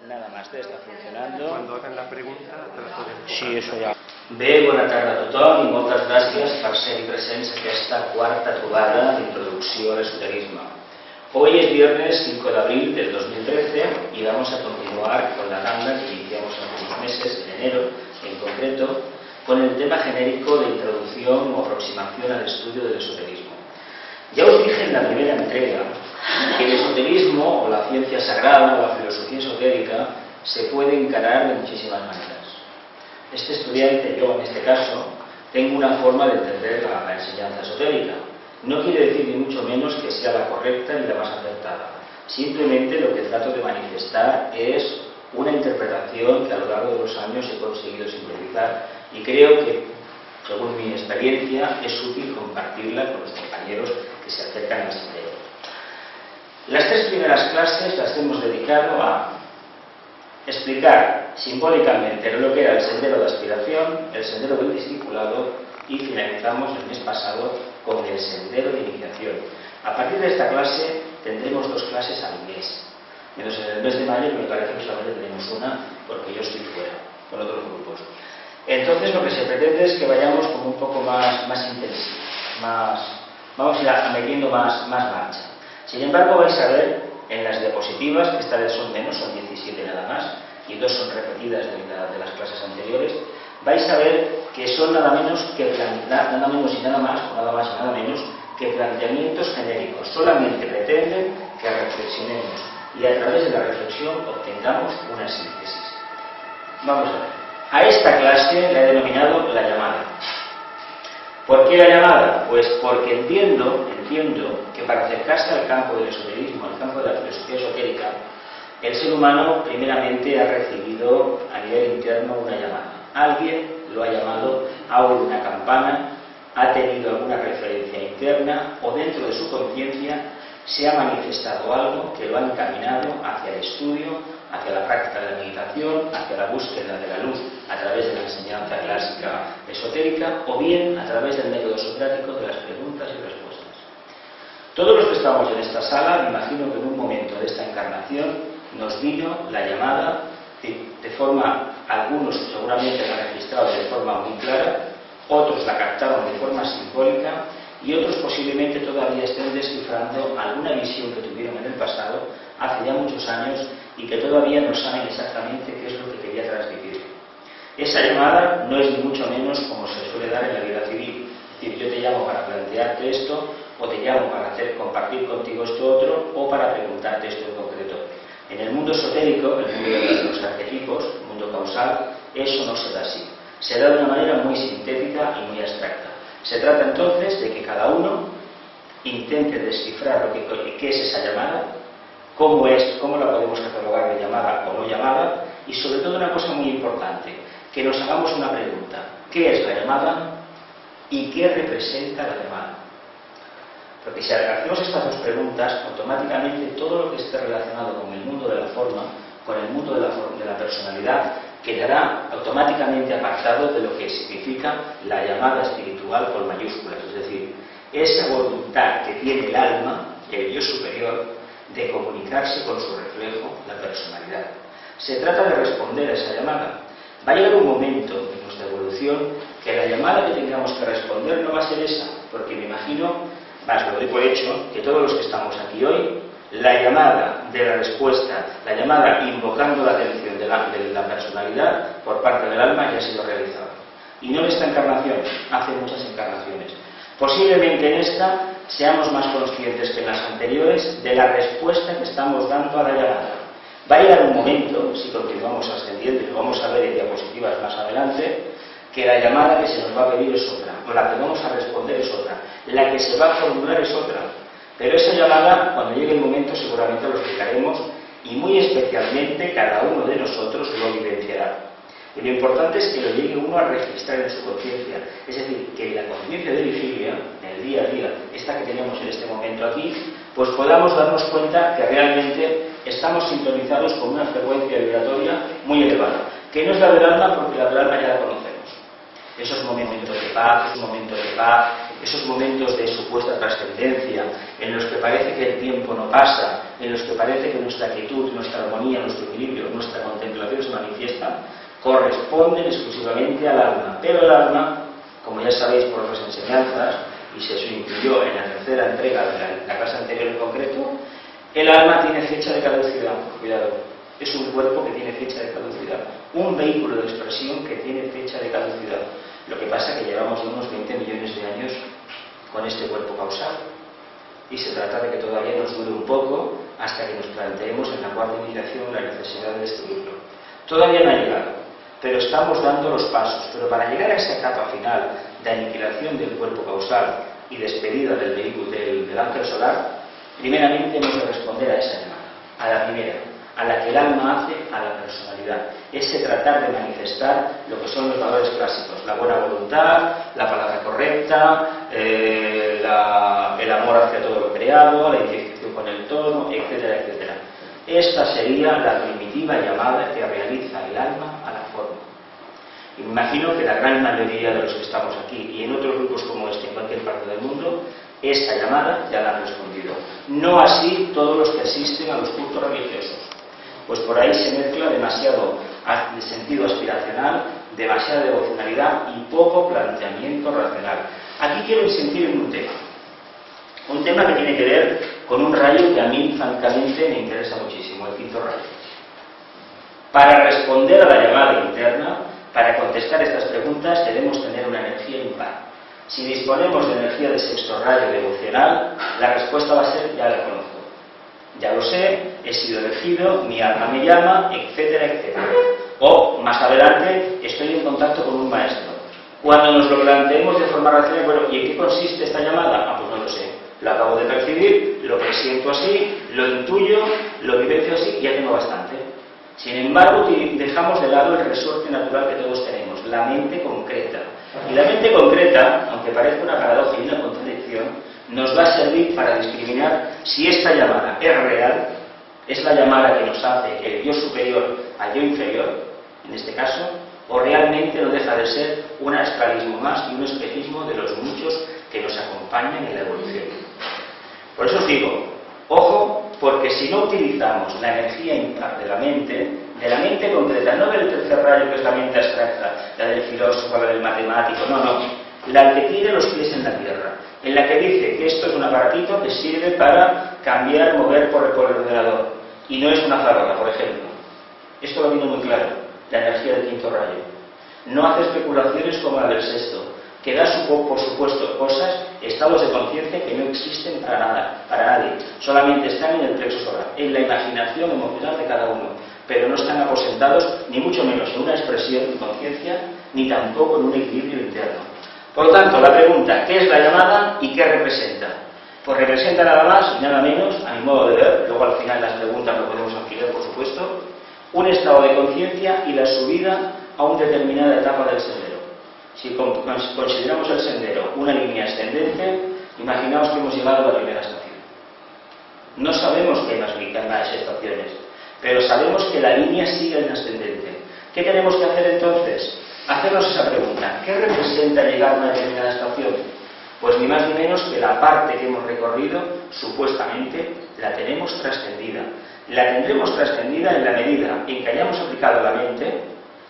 Nada más, té està funcionando. Cuando hacen la pregunta, te la pueden enfocar. Sí, eso ya. Bé, bona tarda a tothom i moltes gràcies per ser-hi presents en esta quarta trobada d'introducció a l'esoterisme. Hoy es viernes 5 de abril del 2013 y vamos a continuar con la tanda que iniciamos hace unos meses, en enero en concreto, con el tema genérico de introducción o aproximación al estudio del esoterismo. Ya os dije en la primera entrega que el esoterismo o la ciencia sagrada o la filosofía esotérica se puede encarar de muchísimas maneras. Este estudiante, yo en este caso, tengo una forma de entender la enseñanza esotérica. No quiere decir ni mucho menos que sea la correcta ni la más acertada. Simplemente lo que trato de manifestar es una interpretación que a lo largo de los años he conseguido sintetizar y creo que, según mi experiencia, es útil compartirla con los compañeros que se acercan al sendero. Las tres primeras clases las hemos dedicado a explicar simbólicamente lo que era el sendero de aspiración, el sendero del discipulado y finalizamos el mes pasado con el sendero de iniciación. A partir de esta clase tendremos dos clases al mes, menos en el mes de mayo, que me parece que solamente tenemos una porque yo estoy fuera, con otros grupos. Entonces lo que se pretende es que vayamos como un poco más intensivos, vamos a ir metiendo más marcha. Sin embargo, vais a ver en las diapositivas, que esta vez son menos, son 17 nada más, y dos son repetidas de las clases anteriores, vais a ver que son nada menos y nada menos que planteamientos genéricos. Solamente pretenden que reflexionemos y a través de la reflexión obtengamos una síntesis. Vamos a ver. A esta clase la he denominado la llamada. ¿Por qué la llamada? Pues porque entiendo que para acercarse al campo del esoterismo, al campo de la filosofía esotérica, el ser humano primeramente ha recibido a nivel interno una llamada. Alguien lo ha llamado, ha oído una campana, ha tenido alguna referencia interna o dentro de su conciencia se ha manifestado algo que lo ha encaminado hacia el estudio, hacia la práctica de la meditación, hacia la búsqueda de la luz a través de la enseñanza clásica esotérica o bien a través del método socrático de las preguntas y respuestas. Todos los que estamos en esta sala, me imagino que en un momento de esta encarnación nos vino la llamada de forma, algunos seguramente la han registrado de forma muy clara, otros la captaron de forma simbólica y otros posiblemente todavía estén descifrando alguna visión que tuvieron en el pasado, hace ya muchos años, y que todavía no saben exactamente qué es lo que quería transmitir. Esa llamada no es ni mucho menos como se suele dar en la vida civil. Es decir, yo te llamo para plantearte esto, o te llamo para compartir contigo esto otro, o para preguntarte esto en concreto. En el mundo esotérico, el mundo de los arquetipos, el mundo causal, eso no se da así. Se da de una manera muy sintética y muy abstracta. Se trata entonces de que cada uno intente descifrar qué es esa llamada, cómo la podemos catalogar de llamada o no llamada, y sobre todo una cosa muy importante, que nos hagamos una pregunta: ¿qué es la llamada y qué representa la llamada? Porque si hacemos estas dos preguntas, automáticamente todo lo que esté relacionado con el mundo de la forma, con el mundo de la personalidad, quedará automáticamente apartado de lo que significa la llamada espiritual con mayúsculas, es decir, esa voluntad que tiene el alma, el yo superior, de comunicarse con su reflejo, la personalidad. Se trata de responder a esa llamada. Va a llegar un momento en nuestra evolución que la llamada que tengamos que responder no va a ser esa, porque me imagino, más lo doy por hecho, que todos los que estamos aquí hoy, la llamada de la respuesta, la llamada invocando la atención de la personalidad por parte del alma ya ha sido realizada. Y no en esta encarnación, hace muchas encarnaciones. Posiblemente en esta seamos más conscientes que en las anteriores de la respuesta que estamos dando a la llamada. Va a llegar un momento, si continuamos ascendiendo, y lo vamos a ver en diapositivas más adelante, que la llamada que se nos va a pedir es otra, o la que vamos a responder es otra, la que se va a formular es otra. Pero esa llamada, cuando llegue el momento, seguramente lo explicaremos y muy especialmente cada uno de nosotros lo vivenciará. Y lo importante es que lo llegue uno a registrar en su conciencia. Es decir, que en la conciencia de vigilia, en el día a día, esta que tenemos en este momento aquí, pues podamos darnos cuenta que realmente estamos sintonizados con una frecuencia vibratoria muy elevada, que no es la del alma porque la del alma ya la conocemos. Esos momentos de paz, esos momentos de supuesta trascendencia, en los que parece que el tiempo no pasa, en los que parece que nuestra quietud, nuestra armonía, nuestro equilibrio, nuestra contemplación se manifiesta, corresponden exclusivamente al alma. Pero el alma, como ya sabéis por otras enseñanzas, y se incluyó en la tercera entrega de la clase anterior en concreto, el alma tiene fecha de caducidad. Cuidado, es un cuerpo que tiene fecha de caducidad, un vehículo de expresión que tiene fecha de caducidad. Lo que pasa es que llevamos unos 20 millones de años con este cuerpo causal, y se trata de que todavía nos dure un poco hasta que nos planteemos en la cuarta iniciación la necesidad de destruirlo. Todavía no ha llegado, pero estamos dando los pasos. Pero para llegar a esa etapa final de aniquilación del cuerpo causal y despedida del vehículo del ángel solar, primeramente hemos de responder a esa llamada, a la primera, a la que el alma hace a la personalidad. Ese tratar de manifestar lo que son los valores clásicos: la buena voluntad, la palabra correcta, el amor hacia todo lo creado, la identificación con el todo, etcétera, etcétera. Esta sería la primitiva llamada que realiza el alma a la forma. Y me imagino que la gran mayoría de los que estamos aquí y en otros grupos como este en cualquier parte del mundo, esta llamada ya la han respondido. No así todos los que asisten a los cultos religiosos, pues por ahí se mezcla demasiado de sentido aspiracional, demasiada devocionalidad y poco planteamiento racional. Aquí quiero insistir en un tema que tiene que ver con un rayo que a mí francamente me interesa muchísimo, el quinto rayo. Para responder a la llamada interna, para contestar estas preguntas, debemos tener una energía impar. Si disponemos de energía de sexto rayo devocional, la respuesta va a ser: ya la conozco, ya lo sé, he sido elegido, mi alma me llama, etcétera, etcétera. O, más adelante, estoy en contacto con un maestro. Cuando nos lo planteemos de forma racional, bueno, ¿y en qué consiste esta llamada? Ah, pues no lo sé. Lo acabo de percibir, lo presiento así, lo intuyo, lo vivencio así y ya tengo bastante. Sin embargo, dejamos de lado el resorte natural que todos tenemos, la mente concreta. Y la mente concreta, aunque parezca una paradoja y una contradicción, nos va a servir para discriminar si esta llamada es real, es la llamada que nos hace el yo superior al yo inferior, en este caso, o realmente no deja de ser un astralismo más y un espejismo de los muchos que nos acompañan en la evolución. Por eso os digo, ojo, porque si no utilizamos la energía impar de la mente concreta, no del tercer rayo que es la mente abstracta, la del filósofo, la del matemático, no, la que tiene los pies en la tierra, en la que dice que esto es un aparatito que sirve para cambiar, mover por el ordenador, y no es una farola, por ejemplo. Esto lo tiene muy claro, la energía del quinto rayo. No hace especulaciones como la del sexto, que da por supuesto cosas, estados de conciencia que no existen para nada, para nadie, solamente están en el plexo solar, en la imaginación emocional de cada uno, pero no están aposentados ni mucho menos en una expresión de conciencia, ni tampoco en un equilibrio interno. Por lo tanto, la pregunta, ¿qué es la llamada y qué representa? Pues representa nada más y nada menos, a mi modo de ver, luego al final las preguntas lo podemos ampliar por supuesto, un estado de conciencia y la subida a una determinada etapa del sendero. Si consideramos el sendero una línea ascendente, imaginaos que hemos llegado a la primera estación. No sabemos que hay más estaciones, pero sabemos que la línea sigue en ascendente. ¿Qué tenemos que hacer entonces? Hacernos esa pregunta: ¿qué representa llegar a una determinada estación? Pues ni más ni menos que la parte que hemos recorrido, supuestamente, la tenemos trascendida. La tendremos trascendida en la medida en que hayamos aplicado la mente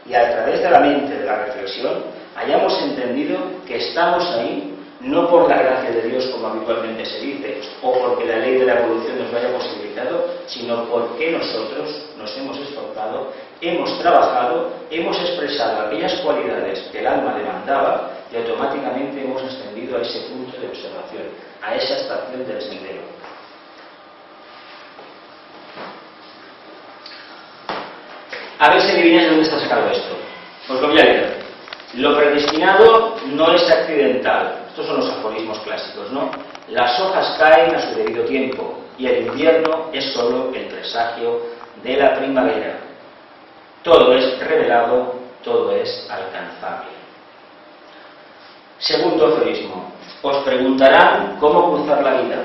y a través de la mente, de la reflexión, hayamos entendido que estamos ahí no por la gracia de Dios, como habitualmente se dice, o porque la ley de la evolución nos lo haya posibilitado, sino porque nosotros nos hemos esforzado, hemos trabajado, hemos expresado aquellas cualidades que el alma demandaba y automáticamente hemos ascendido a ese punto de observación, a esa estación del sendero. A ver si adivináis de dónde está sacado esto. Os lo voy a leer. Lo predestinado no es accidental. Estos son los aforismos clásicos, ¿no? Las hojas caen a su debido tiempo y el invierno es solo el presagio de la primavera. Todo es revelado, todo es alcanzable. Segundo aforismo. Os preguntarán cómo cruzar la vida.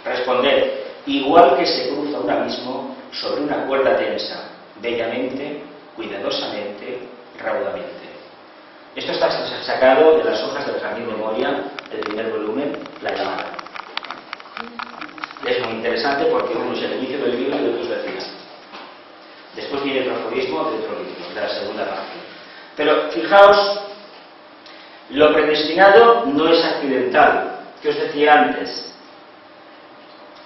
Responded, igual que se cruza un abismo sobre una cuerda tensa, bellamente, cuidadosamente, raudamente. Esto está sacado de las hojas del Jardín de Moria, del primer volumen, interesante porque uno es el inicio del libro y el otro es el final. Después viene el aforismo de otro libro, de la segunda parte. Pero fijaos, lo predestinado no es accidental. Que os decía antes,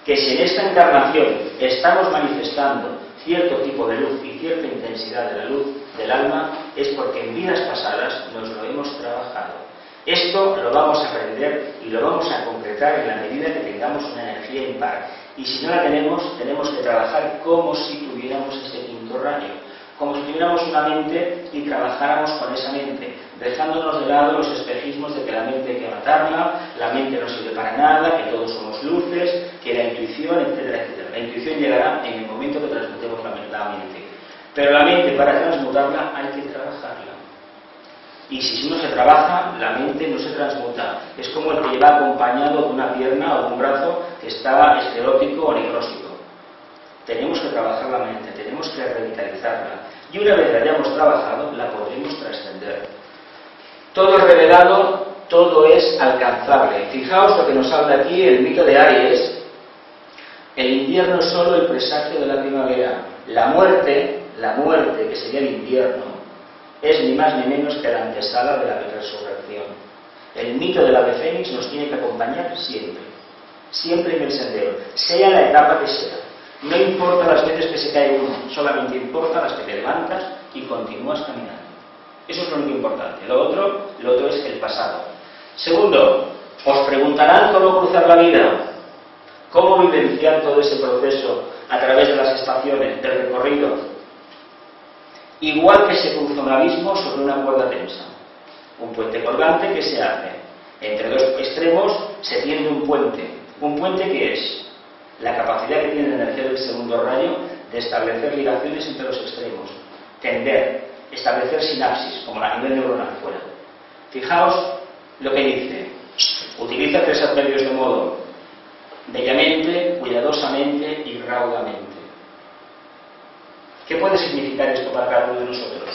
que si en esta encarnación estamos manifestando cierto tipo de luz y cierta intensidad de la luz del alma, es porque en vidas pasadas nos lo hemos trabajado. Esto lo vamos a aprender y lo vamos a concretar en la medida que tengamos una energía impar. Y si no la tenemos, tenemos que trabajar como si tuviéramos ese quinto rayo, como si tuviéramos una mente y trabajáramos con esa mente, dejándonos de lado los espejismos de que la mente hay que matarla, la mente no sirve para nada, que todos somos luces, que la intuición, etcétera, etcétera. La intuición llegará en el momento que transmutemos la mente. Pero la mente, para transmutarla, hay que trabajarla. Y si no se trabaja, la mente no se transmuta. Es como el que lleva acompañado de una pierna o de un brazo que estaba esclerótico o necrósico. Tenemos que trabajar la mente, tenemos que revitalizarla. Y una vez la hayamos trabajado, la podremos trascender. Todo es revelado, todo es alcanzable. Fijaos lo que nos habla aquí el mito de Aries. El invierno es solo el presagio de la primavera. La muerte, que sería el invierno, es ni más ni menos que la antesala de la resurrección. El mito del ave fénix nos tiene que acompañar siempre, siempre en el sendero, sea la etapa que sea. No importa las veces que se cae uno, solamente importa las que te levantas y continúas caminando. Eso es lo único importante. Lo otro es el pasado. Segundo, os preguntarán cómo cruzar la vida, cómo vivenciar todo ese proceso a través de las estaciones, del recorrido. Igual que se cruza un abismo sobre una cuerda tensa. Un puente colgante, ¿qué se hace? Entre dos extremos se tiende un puente. ¿Un puente qué es? La capacidad que tiene la energía del segundo rayo de establecer ligaciones entre los extremos. Tender, establecer sinapsis, como a nivel neuronal fuera. Fijaos lo que dice. Utiliza tres adverbios de modo: bellamente, cuidadosamente y raudamente. ¿Qué puede significar esto para cada uno de nosotros?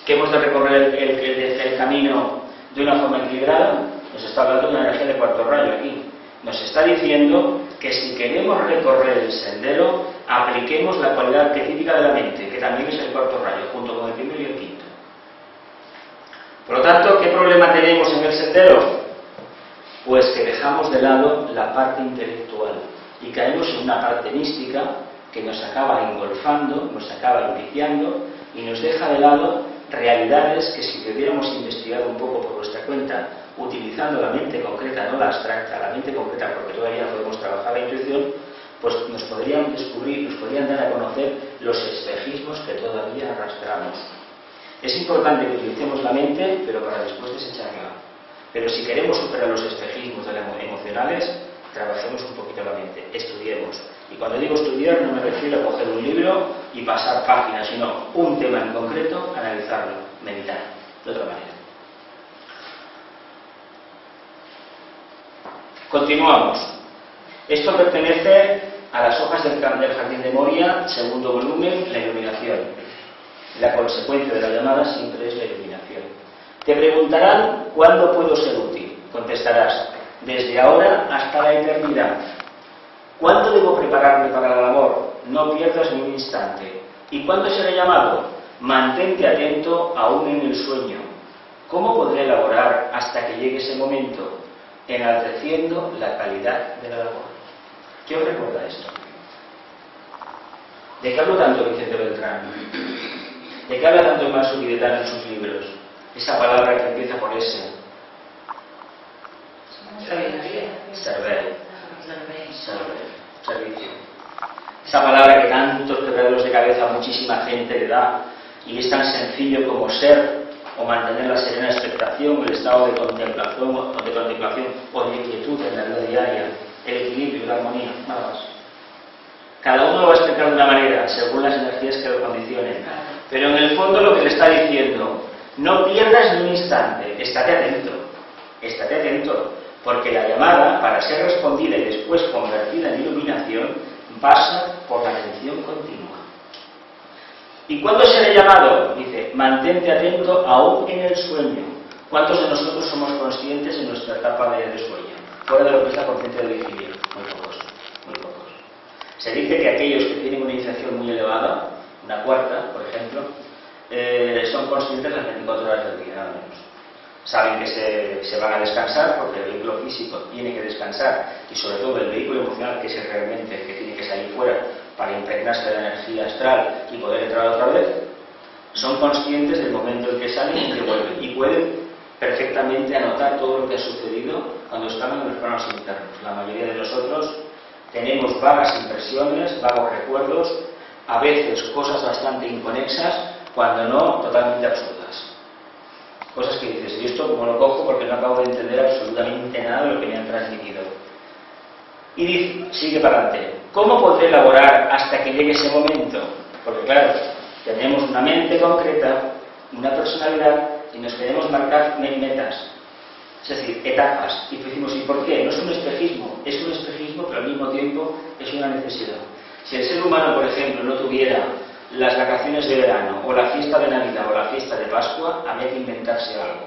¿Que hemos de recorrer el camino de una forma equilibrada? Nos está hablando de una energía de cuarto rayo aquí. Nos está diciendo que si queremos recorrer el sendero, apliquemos la cualidad arquetípica de la mente, que también es el cuarto rayo, junto con el primero y el quinto. Por lo tanto, ¿qué problema tenemos en el sendero? Pues que dejamos de lado la parte intelectual y caemos en una parte mística que nos acaba engolfando, nos acaba enviciando y nos deja de lado realidades que si hubiéramos investigado un poco por nuestra cuenta, utilizando la mente concreta, no la abstracta, la mente concreta, porque todavía podemos trabajar la intuición, pues nos podrían descubrir, nos podrían dar a conocer los espejismos que todavía arrastramos. Es importante que utilicemos la mente, pero para después desecharla. Pero si queremos superar los espejismos emocionales, trabajemos un poquito la mente, estudiemos. Y cuando digo estudiar no me refiero a coger un libro y pasar páginas, sino un tema en concreto, analizarlo, meditar, de otra manera. Continuamos. Esto pertenece a las hojas del Jardín de Moria, segundo volumen, la iluminación. La consecuencia de la llamada siempre es la iluminación. Te preguntarán ¿cuándo puedo ser útil? Contestarás, desde ahora hasta la eternidad. ¿Cuándo debo prepararme para la labor? No pierdas ni un instante. ¿Y cuándo seré llamado? Mantente atento aún en el sueño. ¿Cómo podré elaborar hasta que llegue ese momento? Enalteciendo la calidad de la labor. ¿Qué os recuerda esto? ¿De qué habló tanto Vicente Beltrán? ¿De qué habla tanto Tomás Tibetano en sus libros? Esa palabra que empieza por S. Servicio. Esa palabra que tantos quebraderos de cabeza a muchísima gente le da y es tan sencillo como ser o mantener la serena expectación, el estado de contemplación o de inquietud en la vida diaria, el equilibrio y la armonía, nada más. Cada uno lo va a explicar de una manera, según las energías que lo condicionen. Pero en el fondo lo que le está diciendo, no pierdas ni un instante, estate atento, porque la llamada, para ser respondida y después convertida en iluminación, pasa por la atención continua. ¿Y cuándo será llamado? Dice, mantente atento aún en el sueño. ¿Cuántos de nosotros somos conscientes en nuestra etapa de sueño? Fuera de lo que es la conciencia de vigilia. Muy pocos, muy pocos. Se dice que aquellos que tienen una iniciación muy elevada, una cuarta, por ejemplo, son conscientes las 24 horas del día, al menos. Saben que se van a descansar porque el vehículo físico tiene que descansar y sobre todo el vehículo emocional, que es realmente el que tiene que salir fuera para impregnarse de la energía astral y poder entrar otra vez. Son conscientes del momento en que salen y que vuelven y pueden perfectamente anotar todo lo que ha sucedido cuando están en los planos internos. La mayoría de nosotros tenemos vagas impresiones, vagos recuerdos, a veces cosas bastante inconexas, cuando no totalmente absurdas. Cosas que dices, ¿y esto cómo lo cojo? Porque no acabo de entender absolutamente nada de lo que me han transmitido. Y dice, sigue para adelante. ¿Cómo podré elaborar hasta que llegue ese momento? Porque claro, tenemos una mente concreta, una personalidad y nos queremos marcar metas, es decir, etapas. Y decimos, ¿y por qué? No es un espejismo, es un espejismo, pero al mismo tiempo es una necesidad. Si el ser humano, por ejemplo, no tuviera las vacaciones de verano, o la fiesta de Navidad, o la fiesta de Pascua, habría que inventarse algo.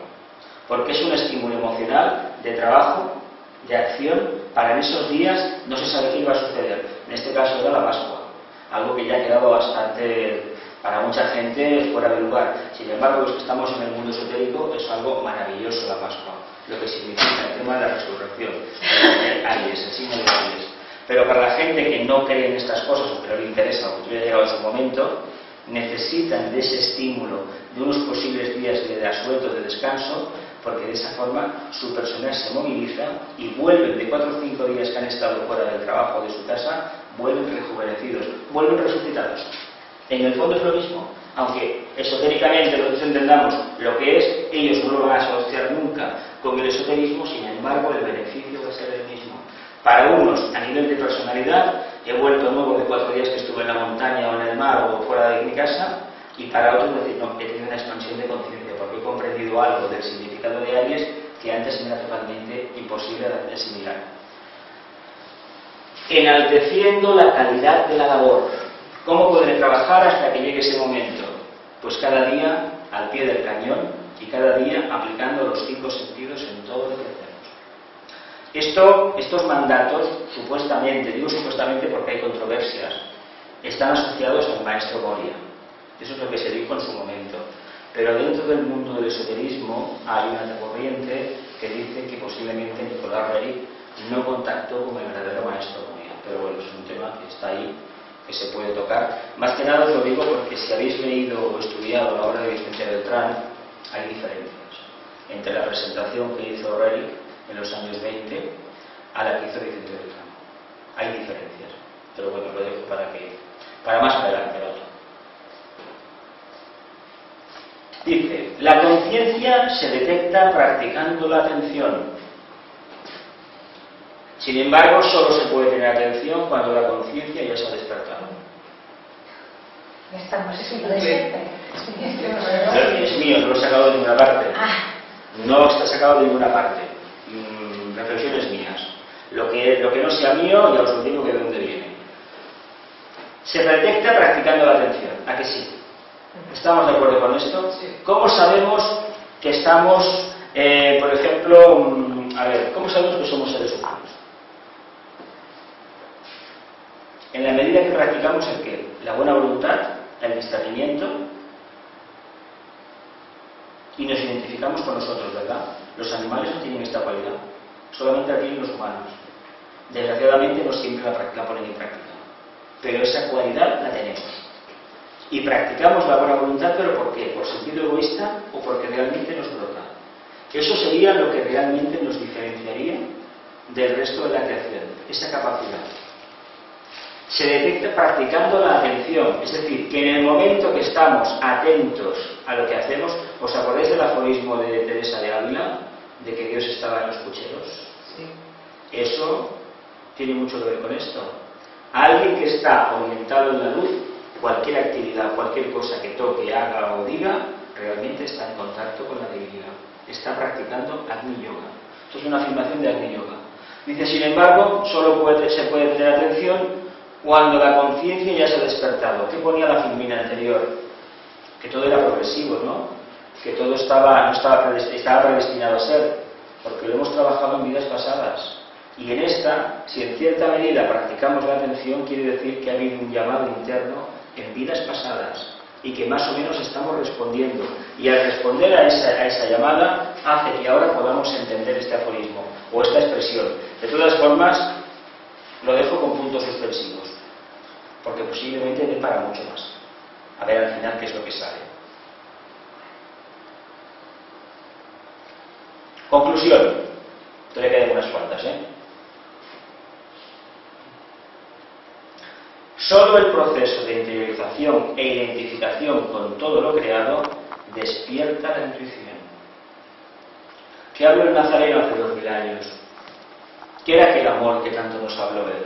Porque es un estímulo emocional de trabajo, de acción, para en esos días no se sabe qué iba a suceder. En este caso era la Pascua, algo que ya ha quedado bastante, para mucha gente, fuera de lugar. Sin embargo, los que estamos en el mundo esotérico, es algo maravilloso la Pascua, lo que significa el tema de la resurrección, Aries, el signo de Aries. Pero para la gente que no cree en estas cosas o que no le interesa o que ya ha llegado su momento, necesitan de ese estímulo, de unos posibles días de asueto, de descanso, porque de esa forma su personal se moviliza y vuelven de 4 o 5 días que han estado fuera del trabajo o de su casa, vuelven rejuvenecidos, vuelven resucitados. En el fondo es lo mismo, aunque esotéricamente nosotros entendamos lo que es, ellos no lo van a asociar nunca con el esoterismo, sin embargo el beneficio va a ser el mismo. Para unos, a nivel de personalidad, he vuelto nuevo de 4 días que estuve en la montaña o en el mar o fuera de mi casa, y para otros decir, no, he tenido una expansión de conciencia porque he comprendido algo del significado de Aries que antes me era totalmente imposible de asimilar. Enalteciendo la calidad de la labor. ¿Cómo podré trabajar hasta que llegue ese momento? Pues cada día al pie del cañón y cada día aplicando los 5 sentidos en todo lo que hacemos. Estos mandatos, supuestamente, digo supuestamente porque hay controversias, están asociados al maestro Moria. Eso es lo que se dijo en su momento. Pero dentro del mundo del esoterismo hay una corriente que dice que posiblemente Nicolás Roerich no contactó con el verdadero maestro Moria. Pero bueno, es un tema que está ahí, que se puede tocar. Más que nada os lo digo porque si habéis leído o estudiado la obra de Vicente Beltrán, hay diferencias entre la presentación que hizo Roerich en los años 20 a la que hizo Vicente Beltrán. Hay diferencias, pero bueno, lo dejo para más adelante el otro. Dice, la conciencia se detecta practicando la atención. Sin embargo, solo se puede tener atención cuando la conciencia ya se ha despertado. Estamos simplemente. Es mío, no lo he sacado de ninguna parte. No está sacado de ninguna parte. Reflexiones mías. Lo que no sea mío, ya os digo que de dónde viene. Se detecta practicando la atención. ¿A que sí? ¿Estamos de acuerdo con esto? Sí. ¿Cómo sabemos que estamos, por ejemplo, cómo sabemos que somos seres humanos? En la medida que practicamos el qué? La buena voluntad, el discernimiento, y nos identificamos con nosotros, ¿verdad? Los animales no tienen esta cualidad, solamente la tienen los humanos. Desgraciadamente no siempre la ponen en práctica, pero esa cualidad la tenemos. Y practicamos la buena voluntad, ¿pero por qué? ¿Por sentido egoísta o porque realmente nos brota? Eso sería lo que realmente nos diferenciaría del resto de la creación, esa capacidad. Se detecta practicando la atención, es decir, que en el momento que estamos atentos a lo que hacemos, ¿os acordáis del aforismo de Teresa de Ávila, de que Dios estaba en los pucheros? Sí. Eso tiene mucho que ver con esto. Alguien que está orientado en la luz, cualquier actividad, cualquier cosa que toque, haga o diga, realmente está en contacto con la divinidad. Está practicando Agni Yoga. Esto es una afirmación de Agni Yoga. Dice, sin embargo, solo se puede tener atención cuando la conciencia ya se ha despertado. ¿Qué ponía la filmina anterior? Que todo era progresivo, ¿no? Que todo estaba predestinado a ser, porque lo hemos trabajado en vidas pasadas. Y en esta, si en cierta medida practicamos la atención, quiere decir que ha habido un llamado interno en vidas pasadas y que más o menos estamos respondiendo. Y al responder a esa llamada hace que ahora podamos entender este aforismo o esta expresión. De todas formas, lo dejo con puntos suspensivos, porque posiblemente dé para mucho más. A ver al final qué es lo que sale. Conclusión. Todavía quedan unas cuantas, Solo el proceso de interiorización e identificación con todo lo creado despierta la intuición. ¿Qué habló el Nazareno hace 2000 años? ¿Qué era aquel amor que tanto nos habló él?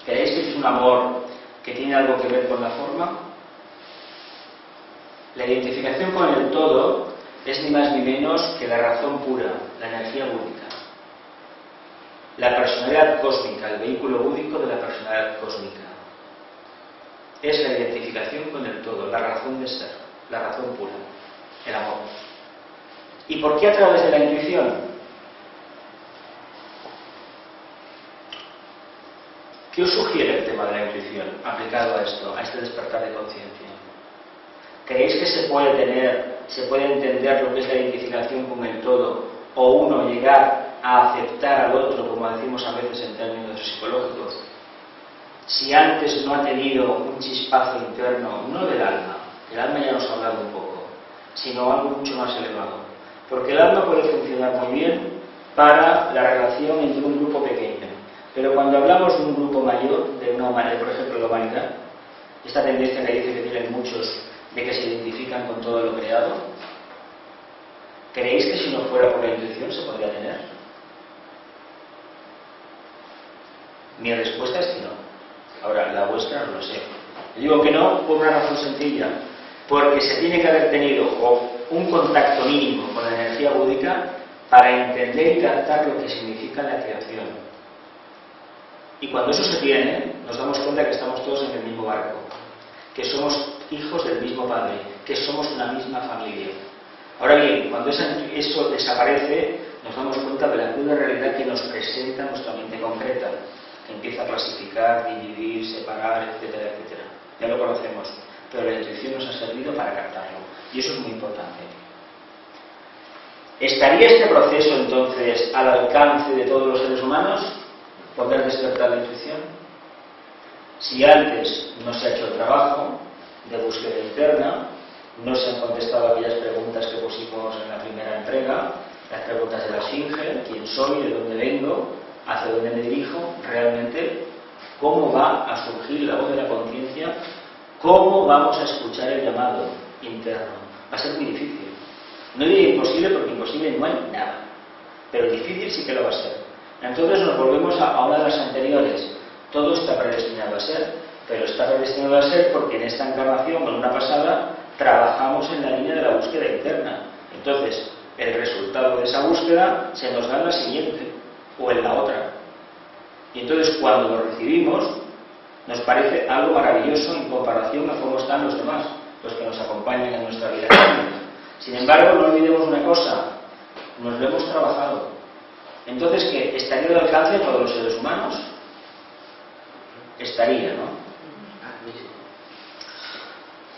¿Creéis que es un amor que tiene algo que ver con la forma? La identificación con el todo es ni más ni menos que la razón pura, la energía búdica. La personalidad cósmica, el vehículo búdico de la personalidad cósmica. Es la identificación con el todo, la razón de ser, la razón pura, el amor. ¿Y por qué a través de la intuición? ¿Qué os sugiere el tema de la intuición aplicado a esto, a este despertar de conciencia? ¿Creéis que se puede entender lo que es la identificación con el todo o uno llegar a aceptar al otro, como decimos a veces en términos psicológicos, si antes no ha tenido un chispazo interno, no del alma, el alma ya nos ha hablado un poco, sino algo mucho más elevado? Porque el alma puede funcionar muy bien para la relación entre un grupo pequeño, pero cuando hablamos de un grupo mayor, de una humanidad, por ejemplo la humanidad, esta tendencia que dice que tienen muchos de que se identifican con todo lo creado, ¿creéis que si no fuera por la intuición se podría tener? Mi respuesta es que no. Ahora, la vuestra no lo sé. Digo que no por una razón sencilla, porque se tiene que haber tenido un contacto mínimo con la energía búdica para entender y captar lo que significa la creación. Y cuando eso se tiene, nos damos cuenta que estamos todos en el mismo barco, que somos hijos del mismo Padre, que somos una misma familia. Ahora bien, cuando eso desaparece, nos damos cuenta de la cruda realidad que nos presenta nuestra mente concreta, que empieza a clasificar, dividir, separar, etcétera, etcétera. Ya lo conocemos, pero la intuición nos ha servido para captarlo, y eso es muy importante. ¿Estaría este proceso entonces al alcance de todos los seres humanos? ¿Poder despertar la intuición? Si antes no se ha hecho el trabajo de búsqueda interna, no se han contestado aquellas preguntas que pusimos en la primera entrega, las preguntas de la Esfinge, quién soy, de dónde vengo, hacia dónde me dirijo, realmente, cómo va a surgir la voz de la conciencia, cómo vamos a escuchar el llamado interno. Va a ser muy difícil. No diría imposible, porque imposible no hay nada, pero difícil sí que lo va a ser. Entonces nos volvemos a una de las anteriores. Todo está predestinado a ser, pero está predestinado a ser porque en esta encarnación, con una pasada, trabajamos en la línea de la búsqueda interna. Entonces, el resultado de esa búsqueda se nos da en la siguiente o en la otra. Y entonces, cuando lo recibimos, nos parece algo maravilloso en comparación a cómo están los demás, los que nos acompañan en nuestra vida. Sin embargo, no olvidemos una cosa: nos lo hemos trabajado. Entonces, ¿qué? ¿Estaría al alcance de todos los seres humanos? Estaría, ¿no?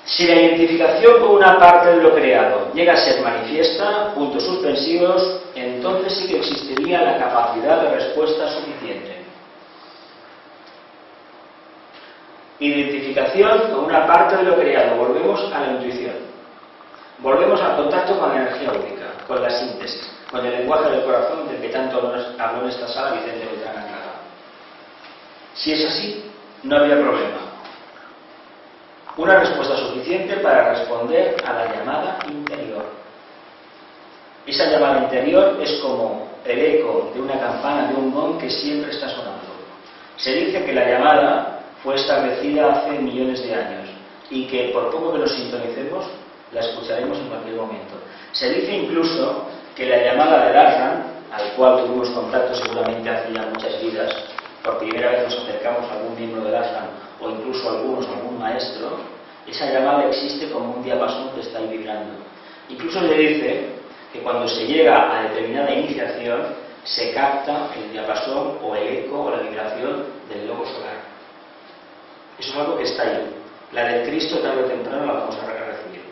Si la identificación con una parte de lo creado llega a ser manifiesta, puntos suspensivos, entonces sí que existiría la capacidad de respuesta suficiente. Identificación con una parte de lo creado, volvemos a la intuición. Volvemos al contacto con la energía única, con la síntesis, con el lenguaje del corazón del que tanto habló en esta sala Vicente Beltrán Andrada. Si es así, no había problema. Una respuesta suficiente para responder a la llamada interior. Esa llamada interior es como el eco de una campana, de un gong que siempre está sonando. Se dice que la llamada fue establecida hace millones de años y que por poco que nos sintonicemos, la escucharemos en cualquier momento. Se dice incluso que la llamada de Darlan, al cual tuvimos contacto seguramente hace ya muchas vidas, por primera vez nos acercamos a algún miembro de Darlan o incluso a algún maestro, esa llamada existe como un diapasón que está ahí vibrando. Incluso se dice que cuando se llega a determinada iniciación, se capta el diapasón o el eco o la vibración del globo solar. Eso es algo que está ahí. La del Cristo tarde o temprano la vamos a recibir.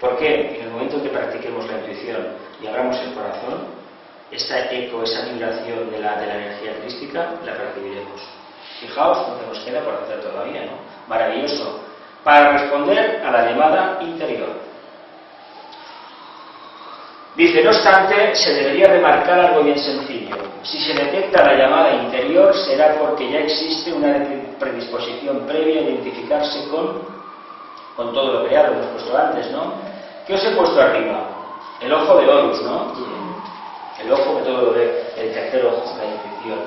¿Por qué? En el momento en que practiquemos la intuición y abramos el corazón, esa eco, esa vibración de la energía crística, la percibiremos. Fijaos lo que nos queda por hacer todavía, ¿no? Maravilloso. Para responder a la llamada interior. Dice, no obstante, se debería remarcar algo bien sencillo. Si se detecta la llamada interior, será porque ya existe una predisposición previa a identificarse con todo lo creado, hemos puesto antes, ¿no? ¿Qué os he puesto arriba? El ojo de Horus, ¿no? El ojo que todo lo ve, el tercer ojo, la intuición.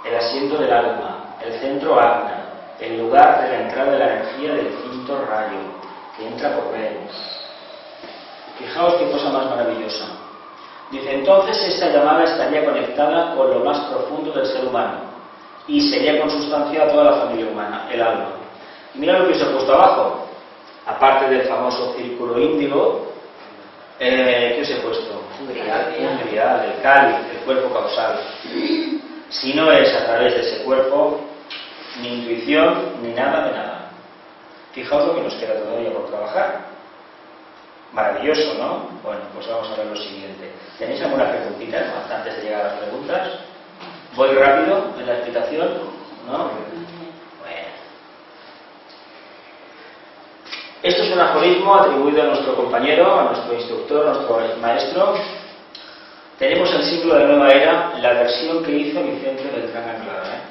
El asiento del alma, el centro Agna, el lugar de la entrada de la energía del quinto rayo, que entra por Venus. Fijaos qué cosa más maravillosa. Dice, entonces esta llamada estaría conectada con lo más profundo del ser humano y sería consustanciada a toda la familia humana, el alma. Y mira lo que os he puesto abajo. Aparte del famoso círculo índigo, ¿qué os he puesto? Un grial, el cáliz, el cuerpo causal. Si no es a través de ese cuerpo, ni intuición, ni nada de nada. Fijaos lo que nos queda todavía por trabajar. Maravilloso, ¿no? Bueno, pues vamos a ver lo siguiente. ¿Tenéis alguna preguntita antes de llegar a las preguntas? ¿Voy rápido en la explicación? ¿No? Bueno. Esto es un aforismo atribuido a nuestro compañero, a nuestro instructor, a nuestro maestro. Tenemos el siglo de la nueva era, la versión que hizo Vicente Beltrán Anglada,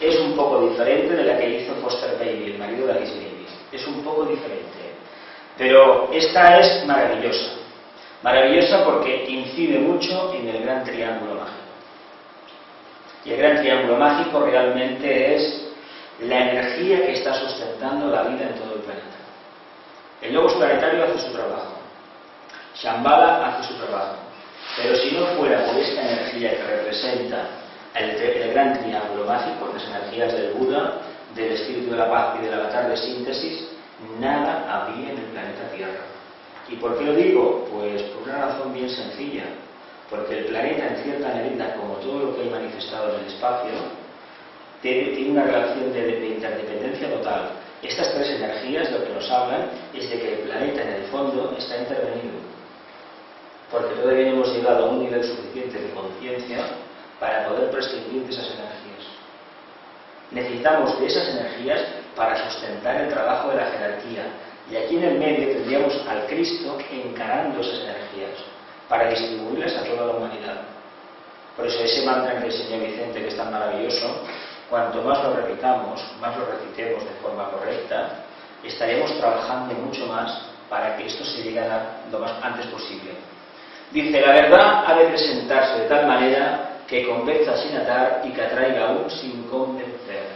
Es un poco diferente de la que hizo Foster Baby, el marido de Alice Baby. Es un poco diferente. Pero esta es maravillosa. Maravillosa porque incide mucho en el gran triángulo mágico. Y el gran triángulo mágico realmente es la energía que está sustentando la vida en todo el planeta. El logos planetario hace su trabajo. Shambhala hace su trabajo. Pero si no fuera por esta energía que representa el gran triángulo mágico, las energías del Buda, del espíritu de la paz y del avatar de síntesis, nada habría en el planeta Tierra. ¿Y por qué lo digo? Pues por una razón bien sencilla. Porque el planeta, en cierta medida, como todo lo que hay manifestado en el espacio, tiene una relación de interdependencia total. Estas tres energías lo que nos hablan es de que el planeta, en el fondo, está intervenido. Porque todavía no hemos llegado a un nivel suficiente de conciencia para poder prescindir de esas energías. Necesitamos de esas energías para sustentar el trabajo de la jerarquía. Y aquí en el medio tendríamos al Cristo encarando esas energías para distribuirlas a toda la humanidad. Por eso ese mantra que enseñó Vicente, que es tan maravilloso, cuanto más lo repitamos, más lo recitemos de forma correcta, estaremos trabajando mucho más para que esto se llegue a dar lo más antes posible. Dice, la verdad ha de presentarse de tal manera que convenza sin atar y que atraiga aún sin convencer.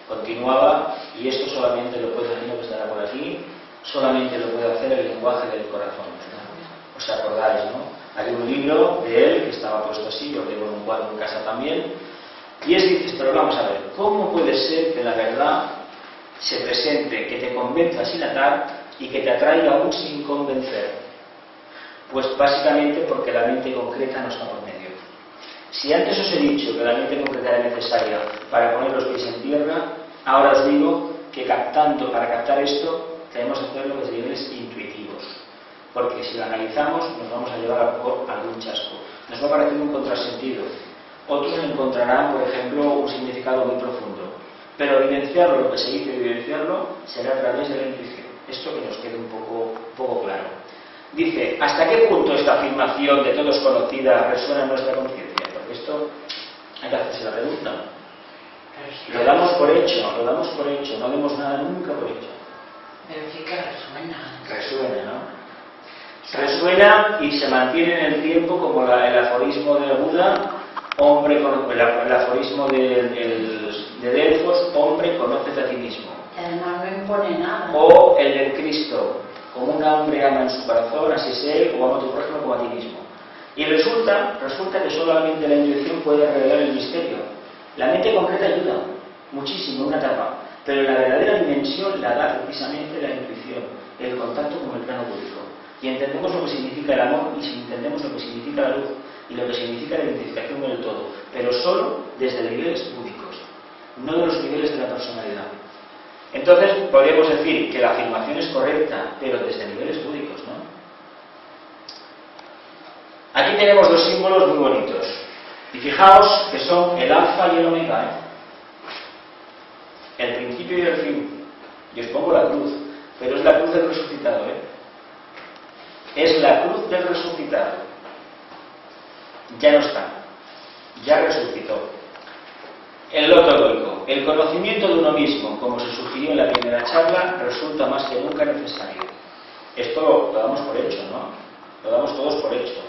Continuaba, y esto solamente lo puede hacer, que estará por aquí, solamente lo puede hacer el lenguaje del corazón, ¿verdad? ¿Os acordáis, no? Hay un libro de él que estaba puesto así, yo tengo un cuadro en casa también, y es difícil, pero vamos a ver, ¿cómo puede ser que la verdad se presente, que te convenza sin atar y que te atraiga aún sin convencer? Pues básicamente porque la mente concreta no está por medio. Si antes os he dicho que la mente concreta era necesaria para poner los pies en tierra, ahora os digo que para captar esto, tenemos que hacerlo desde niveles intuitivos. Porque si lo analizamos, nos vamos a llevar a algún chasco. Nos va a parecer un contrasentido. Otros encontrarán, por ejemplo, un significado muy profundo. Pero vivenciarlo, lo que se dice vivenciarlo, será a través de la intuición. Esto que nos quede un poco claro. Dice, ¿hasta qué punto esta afirmación de todos conocida resuena en nuestra conciencia? Porque esto hay que hacerse la pregunta. Lo damos por hecho, no demos nada nunca por hecho. Pero sí que resuena. Resuena, ¿no? Resuena y se mantiene en el tiempo como el aforismo de Buda, el aforismo de Delfos, hombre, conócete a ti mismo. Además no impone nada. O el del Cristo, como un hombre ama en su corazón, así sé, o ama a tu prójimo como a ti mismo. Y resulta que solamente la intuición puede revelar el misterio. La mente concreta ayuda muchísimo en una etapa, pero la verdadera dimensión la da precisamente la intuición, el contacto con el plano público. y entendemos lo que significa el amor y si entendemos lo que significa la luz y lo que significa la identificación con el todo, pero solo desde niveles búdicos, no de los niveles de la personalidad. Entonces podríamos decir que la afirmación es correcta, pero desde niveles búdicos, ¿no? Aquí tenemos dos símbolos muy bonitos y fijaos que son el alfa y el omega, el principio y el fin. Y os pongo la cruz, pero es la cruz del resucitado, es la cruz del resucitado. Ya no está, ya resucitó. El loto egoico, el conocimiento de uno mismo, como se sugirió en la primera charla, resulta más que nunca necesario. Esto lo damos por hecho, ¿no? Lo damos todos por hecho,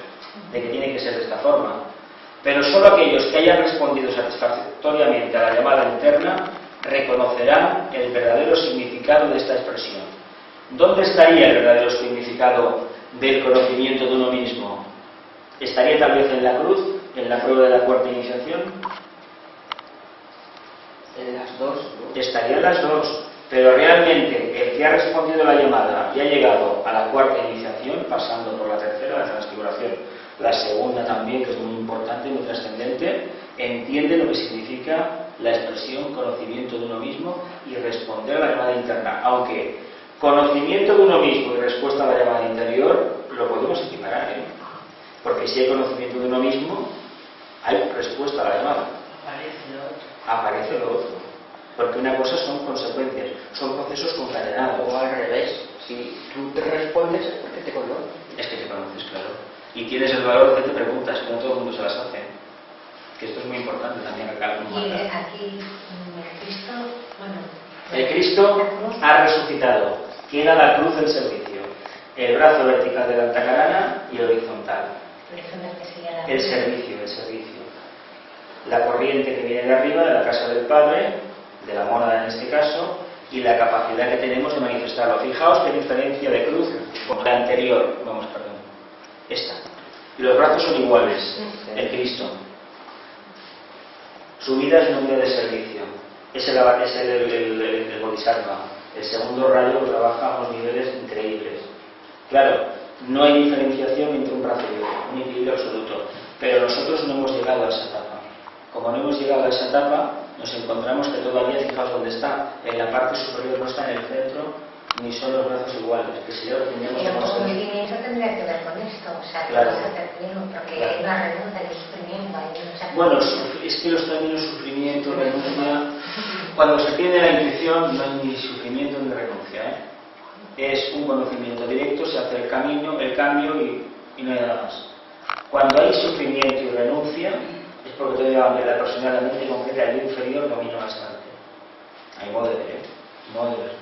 de que tiene que ser de esta forma. Pero solo aquellos que hayan respondido satisfactoriamente a la llamada interna reconocerán el verdadero significado de esta expresión. ¿Dónde estaría el verdadero significado del conocimiento de uno mismo? ¿Estaría tal vez en la cruz, en la prueba de la cuarta iniciación? En las dos, ¿no? Estaría en las dos, pero realmente el que ha respondido a la llamada y ha llegado a la cuarta iniciación, pasando por la tercera, la transfiguración, la segunda también, que es muy importante, muy trascendente, entiende lo que significa la expresión conocimiento de uno mismo y responder a la llamada interna. Aunque conocimiento de uno mismo y respuesta a la llamada interior lo podemos equiparar, porque si hay conocimiento de uno mismo, hay respuesta a la llamada. Aparece lo otro. Porque una cosa son consecuencias, son procesos concatenados. O al revés, si tú te respondes es porque te conoces. Es que te conoces, claro. Y tienes el valor de que te preguntas, que no todo el mundo se las hace. Que esto es muy importante también acá. Y aquí el Cristo, bueno... El Cristo ha resucitado. Queda la cruz del servicio. El brazo vertical de la antacarana y horizontal. El servicio, el servicio. La corriente que viene de arriba, de la casa del Padre, de la mónada en este caso, y la capacidad que tenemos de manifestarlo. Fijaos qué diferencia de cruz con la anterior. Vamos, perdón. Esta. Y los brazos son iguales. El Cristo. Su vida es una vida de servicio. Es el Bodhisattva. El segundo rayo que trabaja a unos niveles increíbles. Claro, no hay diferenciación entre un brazo y otro, un equilibrio absoluto. Pero nosotros no hemos llegado a esa etapa. Como no hemos llegado a esa etapa, nos encontramos que todavía, fijaos dónde está, en la parte superior no está en el centro, ni son los brazos iguales, que si ya lo teníamos... Y el sufrimiento tendría que ver con esto, o sea, que claro, vas a terminar, porque claro, hay una renuncia de sufrimiento, hay mucha... Bueno, es que los términos sufrimiento, renuncia, cuando se tiene la intuición no hay ni sufrimiento ni renuncia, es un conocimiento directo, se hace el cambio y no hay nada más. Cuando hay sufrimiento y renuncia, es porque todavía la personal, la mente concreta del inferior domina bastante. Hay modo de ver, modo de ver.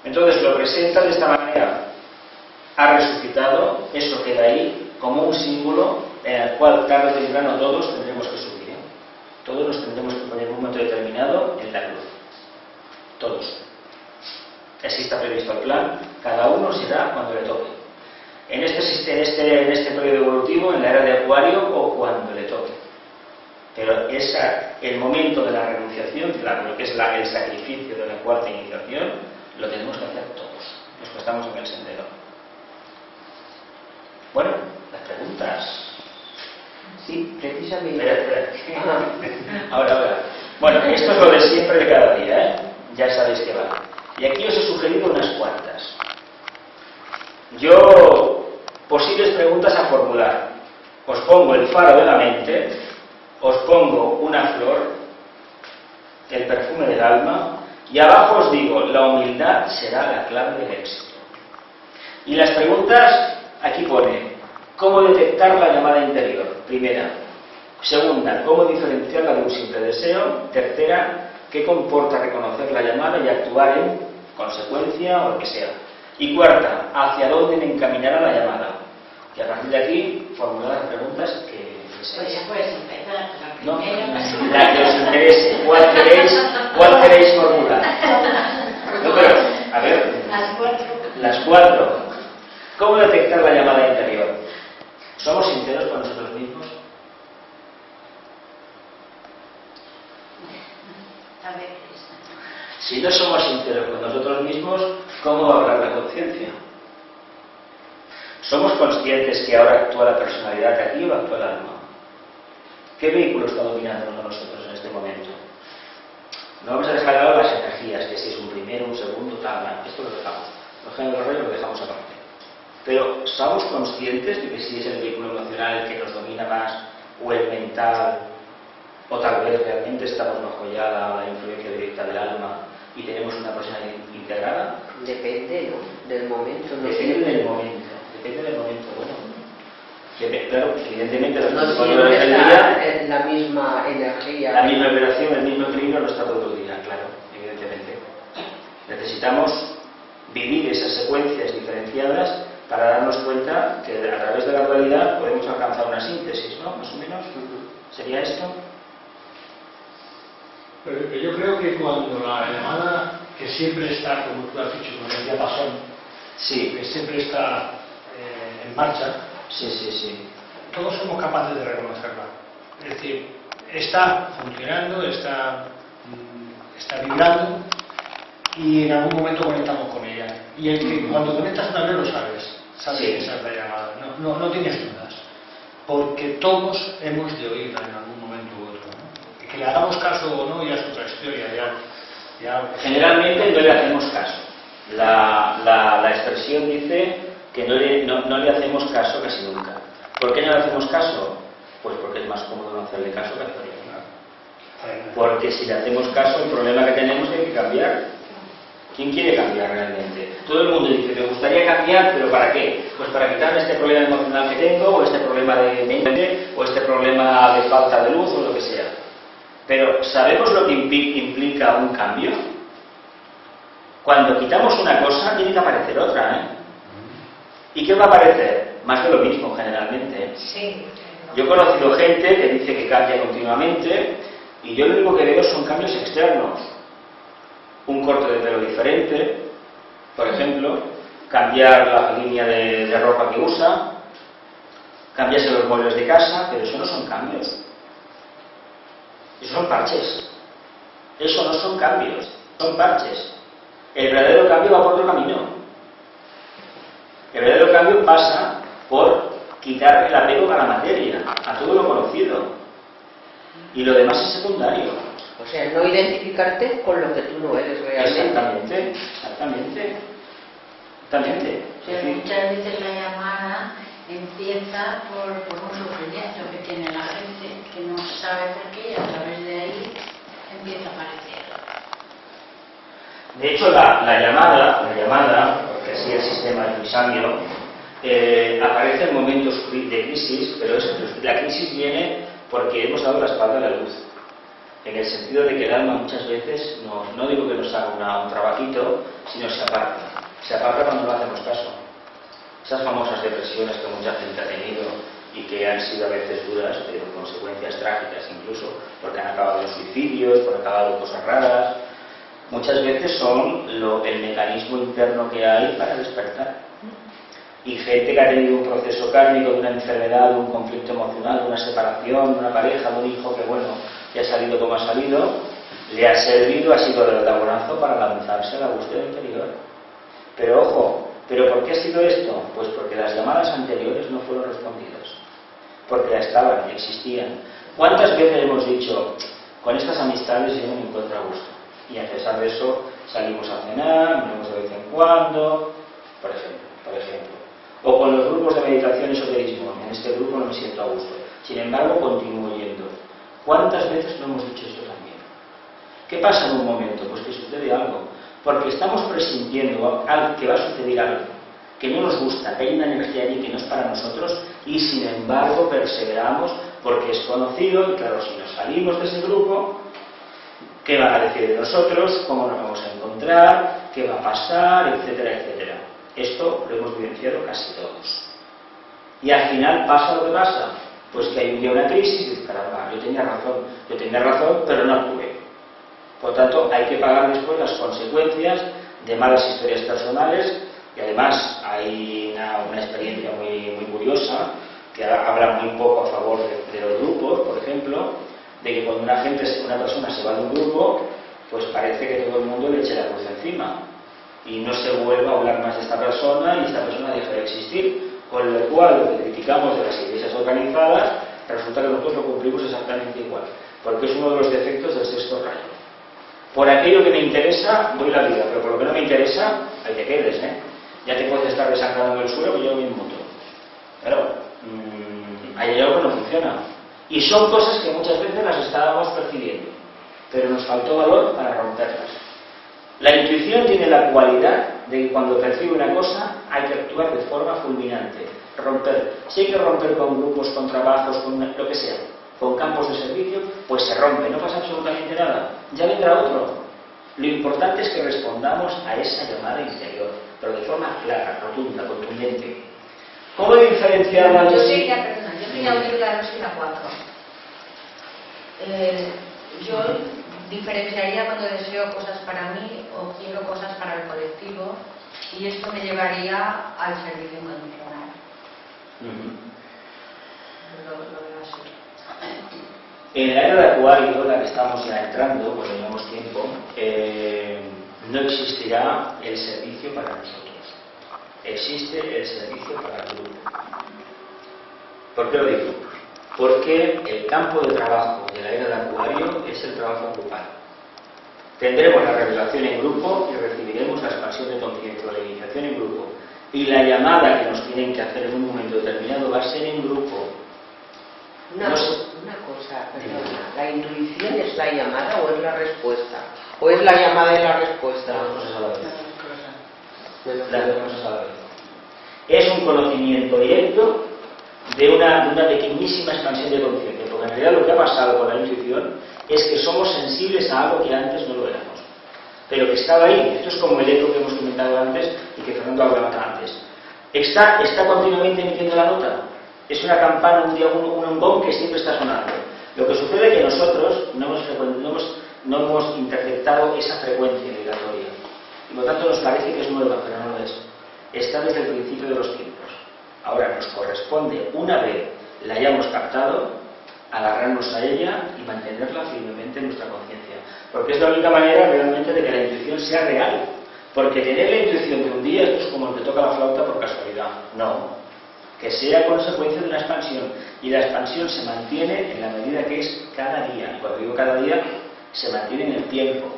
Entonces lo presenta de esta manera. Ha resucitado, eso queda ahí como un símbolo en el cual tarde o temprano todos tendremos que subir. Todos nos tendremos que poner en un momento determinado en la cruz. Todos. Así está previsto el plan. Cada uno será cuando le toque. En este periodo evolutivo, en la era de Acuario o cuando le toque. Pero el momento de la renunciación, lo que es el sacrificio de la cuarta iniciación, lo tenemos que hacer todos, los que estamos en el sendero. Bueno, las preguntas. Sí, precisamente. Espera. Ahora. Bueno, esto es lo de siempre de cada día, Ya sabéis que va. Y aquí os he sugerido unas cuantas. Posibles preguntas a formular. Os pongo el faro de la mente, os pongo una flor, el perfume del alma, y abajo os digo, la humildad será la clave del éxito. Y las preguntas, aquí pone, ¿cómo detectar la llamada interior? Primera. Segunda, ¿cómo diferenciarla de un simple deseo? Tercera, ¿qué comporta reconocer la llamada y actuar en consecuencia o lo que sea? Y cuarta, ¿hacia dónde me encaminará la llamada? Y a partir de aquí, formular las preguntas que Pues ya puedes empezar. no, la que os interese. ¿Cuál queréis formular? No, pero, a ver. Las cuatro. ¿Cómo detectar la llamada interior? ¿Somos sinceros con nosotros mismos? A ver. Si no somos sinceros con nosotros mismos, ¿cómo va a hablar la conciencia? ¿Somos conscientes que ahora actúa la personalidad aquí o actúa el alma? ¿Qué vehículo está dominando a nosotros en este momento? No vamos a dejar de lado las energías, que si es un primero, un segundo, tal, esto lo dejamos. Los géneros reyes lo dejamos aparte. Pero ¿somos conscientes de que si es el vehículo emocional el que nos domina más, o el mental, o tal vez realmente estamos bajo ya la influencia directa del alma y tenemos una personalidad integrada? Depende, ¿no? Del momento. No Depende del momento. Depende del momento. Bueno, claro, evidentemente los no componentes siempre del está día, la misma energía. la misma operación, el mismo equilibrio no está todo el día, claro, evidentemente. Necesitamos vivir esas secuencias diferenciadas para darnos cuenta que a través de la dualidad podemos alcanzar una síntesis, ¿no? Más o menos. ¿Sería esto? Pero yo creo que cuando la llamada, que siempre está, como tú has dicho, con el diapasón, Sí, que siempre está en marcha, sí. todos somos capaces de reconocerla. Es decir, está funcionando, está vibrando y en algún momento conectamos con ella. Y el que cuando conectas una vez lo sabes Sí. que esa es la llamada, no tienes dudas, porque todos hemos de oírla en algún momento u otro, ¿no? Que le hagamos caso o no ya es otra historia, ya Generalmente no le hacemos caso. La expresión dice que no le hacemos caso casi nunca. ¿Por qué no le hacemos caso? Pues porque es más cómodo no hacerle caso que hacerle caso. Porque si le hacemos caso, el problema que tenemos es que hay que cambiar. ¿Quién quiere cambiar realmente? Todo el mundo dice, me gustaría cambiar, pero ¿para qué? Pues para quitarme este problema emocional que tengo, o este problema de mente, o este problema de falta de luz, o lo que sea. Pero ¿sabemos lo que implica un cambio? Cuando quitamos una cosa, tiene que aparecer otra, ¿eh? ¿Y qué va a aparecer? Más de lo mismo, generalmente. Sí. Yo he conocido gente que dice que cambia continuamente, y yo lo único que veo son cambios externos. Un corte de pelo diferente, por ejemplo, cambiar la línea de ropa que usa, cambiarse los muebles de casa, pero eso no son cambios. Eso son parches. Eso no son cambios, son parches. El verdadero cambio va por otro camino. El verdadero cambio pasa por quitar el apego a la materia, a todo lo conocido. Y lo demás es secundario. O sea, no identificarte con lo que tú no eres realmente. Exactamente. Pero muchas veces la llamada empieza por un sufrimiento que tiene la gente, que no sabe por qué, y a través de ahí empieza a aparecer. De hecho, la llamada, porque así el sistema es muy sabio, aparece en momentos de crisis, pero la crisis viene porque hemos dado la espalda a la luz. En el sentido de que el alma muchas veces, no digo que nos haga un trabajito, sino se aparta. Se aparta cuando no hacemos caso. Esas famosas depresiones que mucha gente ha tenido y que han sido a veces duras, pero consecuencias trágicas incluso, porque han acabado en suicidios, porque han acabado en cosas raras, muchas veces son el mecanismo interno que hay para despertar. Y gente que ha tenido un proceso kármico de una enfermedad, de un conflicto emocional, de una separación, de una pareja, de un hijo que, que ha salido como ha salido, le ha servido, ha sido el tabonazo para lanzarse a la búsqueda interior. Pero ojo, ¿pero por qué ha sido esto? Pues porque las llamadas anteriores no fueron respondidas. Porque ya estaban, existían. ¿Cuántas veces hemos dicho, con estas amistades yo no me encuentro a gusto? Y a pesar de eso salimos a cenar, nos vemos de vez en cuando, por ejemplo. O con los grupos de meditación y esoterismo, en este grupo no me siento a gusto. Sin embargo, continúo yendo. ¿Cuántas veces no hemos dicho esto también? ¿Qué pasa en un momento? Pues que sucede algo. Porque estamos presintiendo que va a suceder algo, que no nos gusta, que hay una energía allí que no es para nosotros, y sin embargo perseveramos porque es conocido, y claro, si nos salimos de ese grupo, ¿qué van a decir de nosotros? ¿Cómo nos vamos a encontrar? ¿Qué va a pasar? Etcétera, etcétera. Esto lo hemos vivenciado casi todos. Y al final pasa lo que pasa, pues que hay un día una crisis y dices, caramba, yo tenía razón, pero no actué. Por tanto, hay que pagar después las consecuencias de malas historias personales, y además hay una experiencia muy curiosa, que habla muy poco a favor de los grupos, por ejemplo, de que cuando una persona se va de un grupo, pues parece que todo el mundo le eche la cruz encima y no se vuelva a hablar más de esta persona y esta persona deja de existir, Con lo cual, lo que criticamos de las iglesias organizadas, resulta que nosotros lo cumplimos exactamente igual, porque es uno de los defectos del sexto rayo. Por aquello que me interesa, doy la vida, pero por lo que no me interesa, ahí te quedes, ¿eh? Ya te puedes estar desangrando en el suelo, que yo voy en moto. Pero hay algo que no funciona. Y son cosas que muchas veces las estábamos percibiendo, pero nos faltó valor para romperlas. La intuición tiene la cualidad de que cuando percibe una cosa hay que actuar de forma fulminante, romper. Si hay que romper con grupos, con trabajos, con lo que sea, con campos de servicio, pues se rompe, no pasa absolutamente nada. Ya vendrá otro. Lo importante es que respondamos a esa llamada interior, pero de forma clara, rotunda, contundente. ¿Cómo diferenciar la... Yo quería unir la 2 y la 4. Yo diferenciaría cuando deseo cosas para mí o quiero cosas para el colectivo, y esto me llevaría al servicio incondicional. Lo veo así. En la era de Acuario, la que estamos ya entrando, pues llevamos tiempo, no existirá el servicio para nosotros. Existe el servicio para el grupo. ¿Por qué lo digo? Porque el campo de trabajo de la era de Acuario es el trabajo grupal. Tendremos la revelación en grupo y recibiremos la expansión de conciencia, la iniciación en grupo. Y la llamada que nos tienen que hacer en un momento determinado va a ser en grupo. Una cosa, perdona. ¿La intuición es la llamada o es la respuesta? ¿O es la llamada y la respuesta? Las dos cosas a la vez. Las dos cosas a la vez. Es un conocimiento directo de una pequeñísima expansión de conciencia, porque en realidad lo que ha pasado con la intuición es que somos sensibles a algo que antes no lo éramos, pero que estaba ahí. Esto es como el eco que hemos comentado antes y que Fernando hablaba antes. Está continuamente emitiendo la nota. Es una campana, un gong que siempre está sonando. Lo que sucede es que nosotros no hemos interceptado esa frecuencia vibratoria, y por lo tanto nos parece que es nueva, pero no lo es. Está desde el principio de los tiempos. Ahora nos corresponde, una vez la hayamos captado, agarrarnos a ella y mantenerla firmemente en nuestra conciencia, porque es la única manera realmente de que la intuición sea real. Porque tener la intuición de un día esto es como el que toca la flauta por casualidad. No, que sea consecuencia de una expansión, y la expansión se mantiene en la medida que es cada día. Y cuando digo cada día, se mantiene en el tiempo.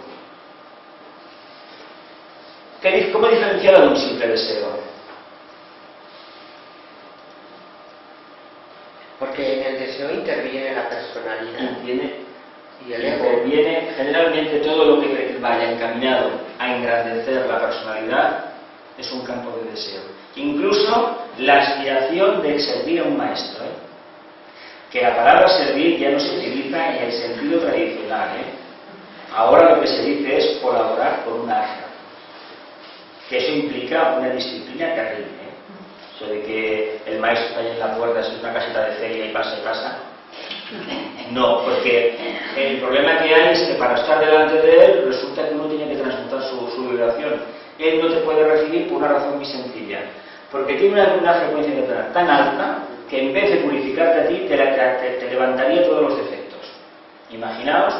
¿Cómo diferenciar de un simple deseo? Porque en el deseo interviene la personalidad. Y el ego. Interviene generalmente todo lo que vaya encaminado a engrandecer la personalidad, es un campo de deseo. Incluso la aspiración de servir a un maestro, que la palabra servir ya no se utiliza en el sentido tradicional. Ahora lo que se dice es colaborar con una ashram, que eso implica una disciplina terrible. Eso de que el maestro está ahí en la puerta, es una caseta de feria y pasa. No, porque el problema que hay es que para estar delante de él resulta que uno tiene que transmutar su vibración. Él no te puede recibir por una razón muy sencilla, porque tiene una frecuencia vibratoria tan alta que en vez de purificarte a ti, te levantaría todos los defectos. Imaginaos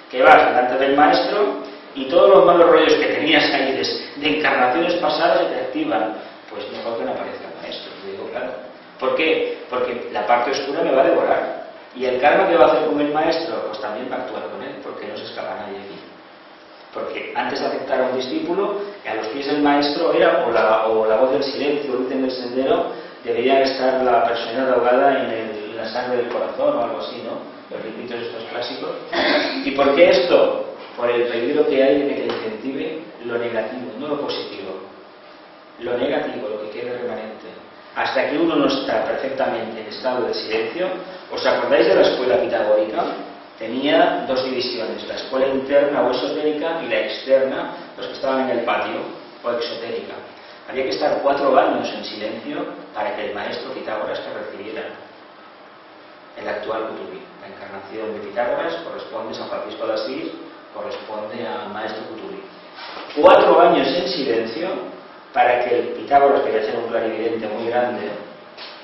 que vas delante del maestro y todos los malos rollos que tenías ahí de encarnaciones pasadas se te activan. Pues mejor que no aparezca el maestro, te digo claro. ¿Por qué? Porque la parte oscura me va a devorar. ¿Y el karma que va a hacer con el maestro? Pues también va a actuar con él, porque no se escapa nadie aquí. Porque antes de aceptar a un discípulo, a los pies del maestro era o la voz del silencio, el ítem del sendero, debería estar la persona ahogada en la sangre del corazón o algo así, ¿no? Los libritos estos clásicos. ¿Y por qué esto? Por el peligro que hay de que incentive lo negativo, no lo positivo. Lo negativo, lo que quede remanente. Hasta que uno no está perfectamente en estado de silencio. ¿Os acordáis de la escuela pitagórica? Tenía dos divisiones, la escuela interna o esotérica y la externa, los que estaban en el patio, o exotérica. Había que estar 4 años en silencio para que el maestro Pitágoras te recibiera. El actual Kutubi. La encarnación de Pitágoras corresponde a San Francisco de Asís, corresponde al maestro Kutubi. 4 años en silencio para que el Pitágoras, que debe ser un clarividente muy grande,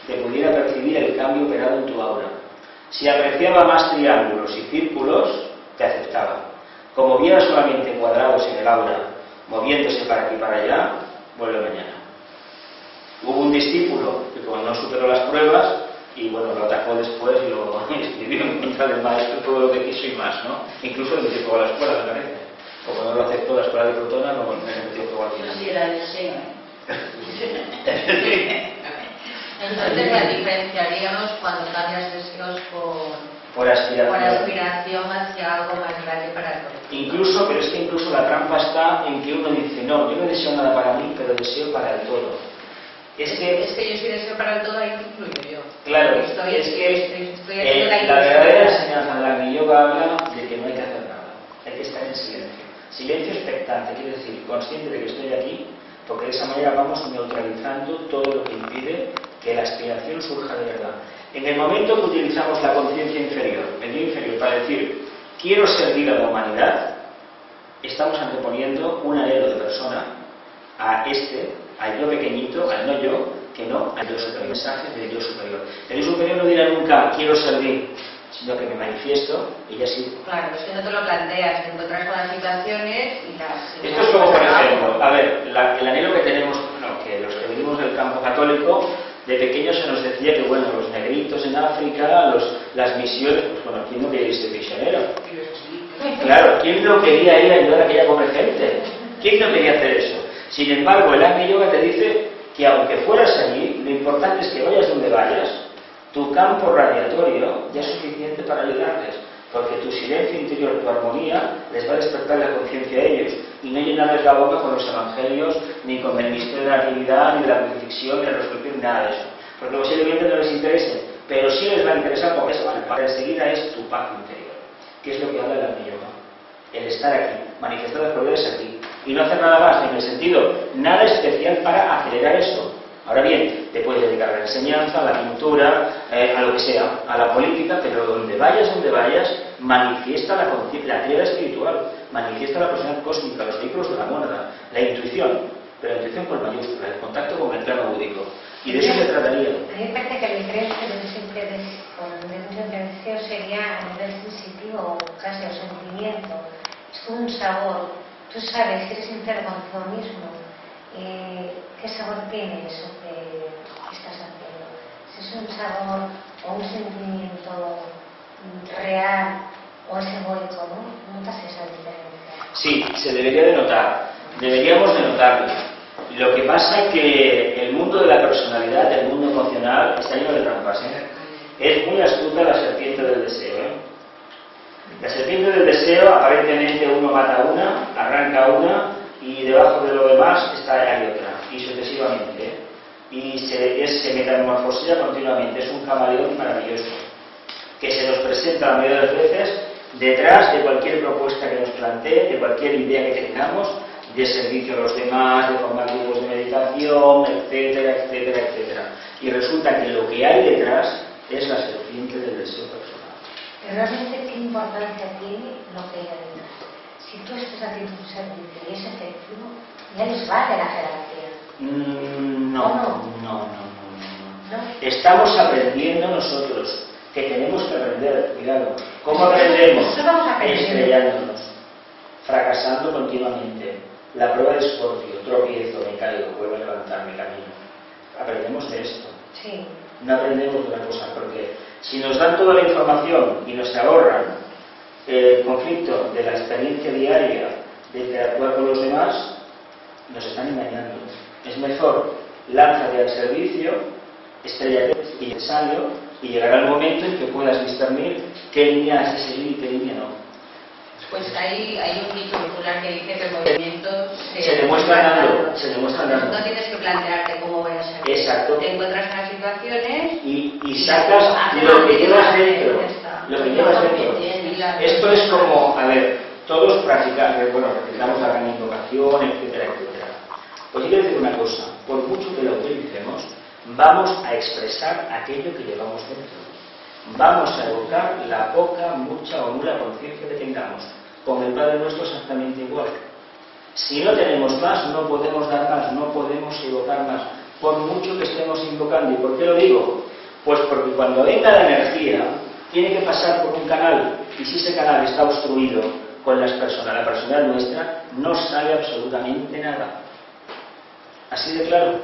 te pudiera percibir el cambio operado en tu aura. Si apreciaba más triángulos y círculos, te aceptaba. Como viera solamente cuadrados en el aura, moviéndose para aquí y para allá, vuelve mañana. Hubo un discípulo que como no superó las pruebas, y bueno, lo atacó después y lo escribió en contra del maestro todo lo que quiso y más, ¿no? Incluso le metió fuego a la escuela, me parece. O cuando no lo aceptó la escuela de Crotona, no le metió fuego al final. Sí, era el deseo, ¿eh? Entonces la diferenciaríamos cuando cambias deseos Por aspiración. por aspiración hacia algo más grande para el colectivo. Incluso, pero es que incluso la trampa está en que uno dice, no, yo no deseo nada para mí, pero deseo para el todo. Es que yo si deseo para el todo, ahí incluyo yo. claro, Estoy la haciendo verdadera enseñanza de la Agni Yoga habla de que no hay que hacer nada, hay que estar en silencio. Silencio expectante, quiere decir, consciente de que estoy aquí, porque de esa manera vamos neutralizando todo lo que impide que la aspiración surja de verdad. En el momento que utilizamos la conciencia inferior, el yo inferior, para decir, quiero servir a la humanidad, estamos anteponiendo un anhelo de persona al yo pequeñito, al no yo, que no al yo superior. Mensaje del yo superior. El yo superior no dirá nunca quiero servir, sino que me manifiesto y ya sí. Claro, es que no te lo planteas, te encuentras con las situaciones y las... Esto es como, por ejemplo, a ver, el anhelo que tenemos, bueno, que los que venimos del campo católico, de pequeños se nos decía que, bueno, los negritos en África, las misiones, pues bueno, ¿quién no quería ser misionero? Claro, ¿quién no quería ir a ayudar a aquella pobre gente? ¿Quién no quería hacer eso? Sin embargo, el Agni Yoga te dice que aunque fueras allí, lo importante es que vayas donde vayas, tu campo radiatorio ya es suficiente para ayudarles, porque tu silencio interior, tu armonía, les va a despertar la conciencia a ellos, y no llenarles la boca con los evangelios, ni con el misterio de la Trinidad, ni de la crucifixión, ni de la resurrección, nada de eso, porque posiblemente no les interese, pero sí les va a interesar porque eso, para enseguida es tu paz interior, que es lo que habla el Agni Yoga. El estar aquí, manifestar los poderes aquí, y no hacer nada más, en el sentido, nada especial para acelerar eso. Ahora bien, te puedes dedicar a la enseñanza, a la pintura, a lo que sea, a la política, pero donde vayas, manifiesta la tríada espiritual, manifiesta la personalidad cósmica, los vehículos de la mónada, la intuición, pero la intuición con mayúscula, el contacto con el plano búdico. Y de eso se trataría. A mí me parece que el con el deseo sería a nivel sensitivo, casi o sentimiento. Es como un sabor. Tú sabes, si eres sincero contigo mismo, qué sabor tiene eso que estás haciendo. Si es un sabor o un sentimiento real o es egoico, ¿no? Notas esa diferencia. Sí, se debería de notar. Deberíamos de notarlo. Lo que pasa es que el mundo de la personalidad, el mundo emocional, está lleno de trampas, ¿eh? Es muy astuta la serpiente del deseo, ¿eh? La serpiente del deseo, aparentemente uno mata una, arranca una, y debajo de lo demás hay otra, y sucesivamente, ¿eh? Y se metamorfosea continuamente, es un camaleón maravilloso, que se nos presenta la mayoría de las veces detrás de cualquier propuesta que nos plantee, de cualquier idea que tengamos, de servicio a los demás, de formar grupos de meditación, etcétera, etcétera, etcétera. Y resulta que lo que hay detrás es la serpiente del deseo personal. Pero realmente, ¿qué importancia tiene lo que hay detrás? Si tú estás haciendo un servicio y es efectivo, ya les vale la jerarquía. No. Estamos aprendiendo nosotros, que tenemos que aprender, cuidado. ¿Cómo aprendemos? Estrellándonos, fracasando continuamente. La prueba de Escorpio, tropiezo, me caigo, vuelvo a levantarme, camino. Aprendemos de esto. Sí. No aprendemos de otra cosa, porque si nos dan toda la información y nos ahorran el conflicto de la experiencia diaria de interactuar con los demás, nos están engañando. Es mejor lánzate al servicio, estrellate y ensayo, y llegará el momento en que puedas discernir qué línea has de seguir y qué línea no. Pues ahí hay un dicho popular que dice que el movimiento se demuestra andando. No tienes que plantearte cómo voy a ser. Exacto. Te encuentras en las situaciones y sacas lo que llevas dentro. Lo que llevas dentro. Esto es como, a ver, todos practicamos la invocación, etcétera, etcétera. Pues yo quiero decir una cosa, por mucho que lo utilicemos, vamos a expresar aquello que llevamos dentro. Vamos a evocar la poca, mucha o nula conciencia que tengamos. Con el Padre Nuestro exactamente igual. Si no tenemos más, no podemos dar más, no podemos evocar más, por mucho que estemos invocando. ¿Y por qué lo digo? Pues porque cuando venga la energía, tiene que pasar por un canal, y si ese canal está obstruido con la personalidad nuestra, no sale absolutamente nada. Así de claro.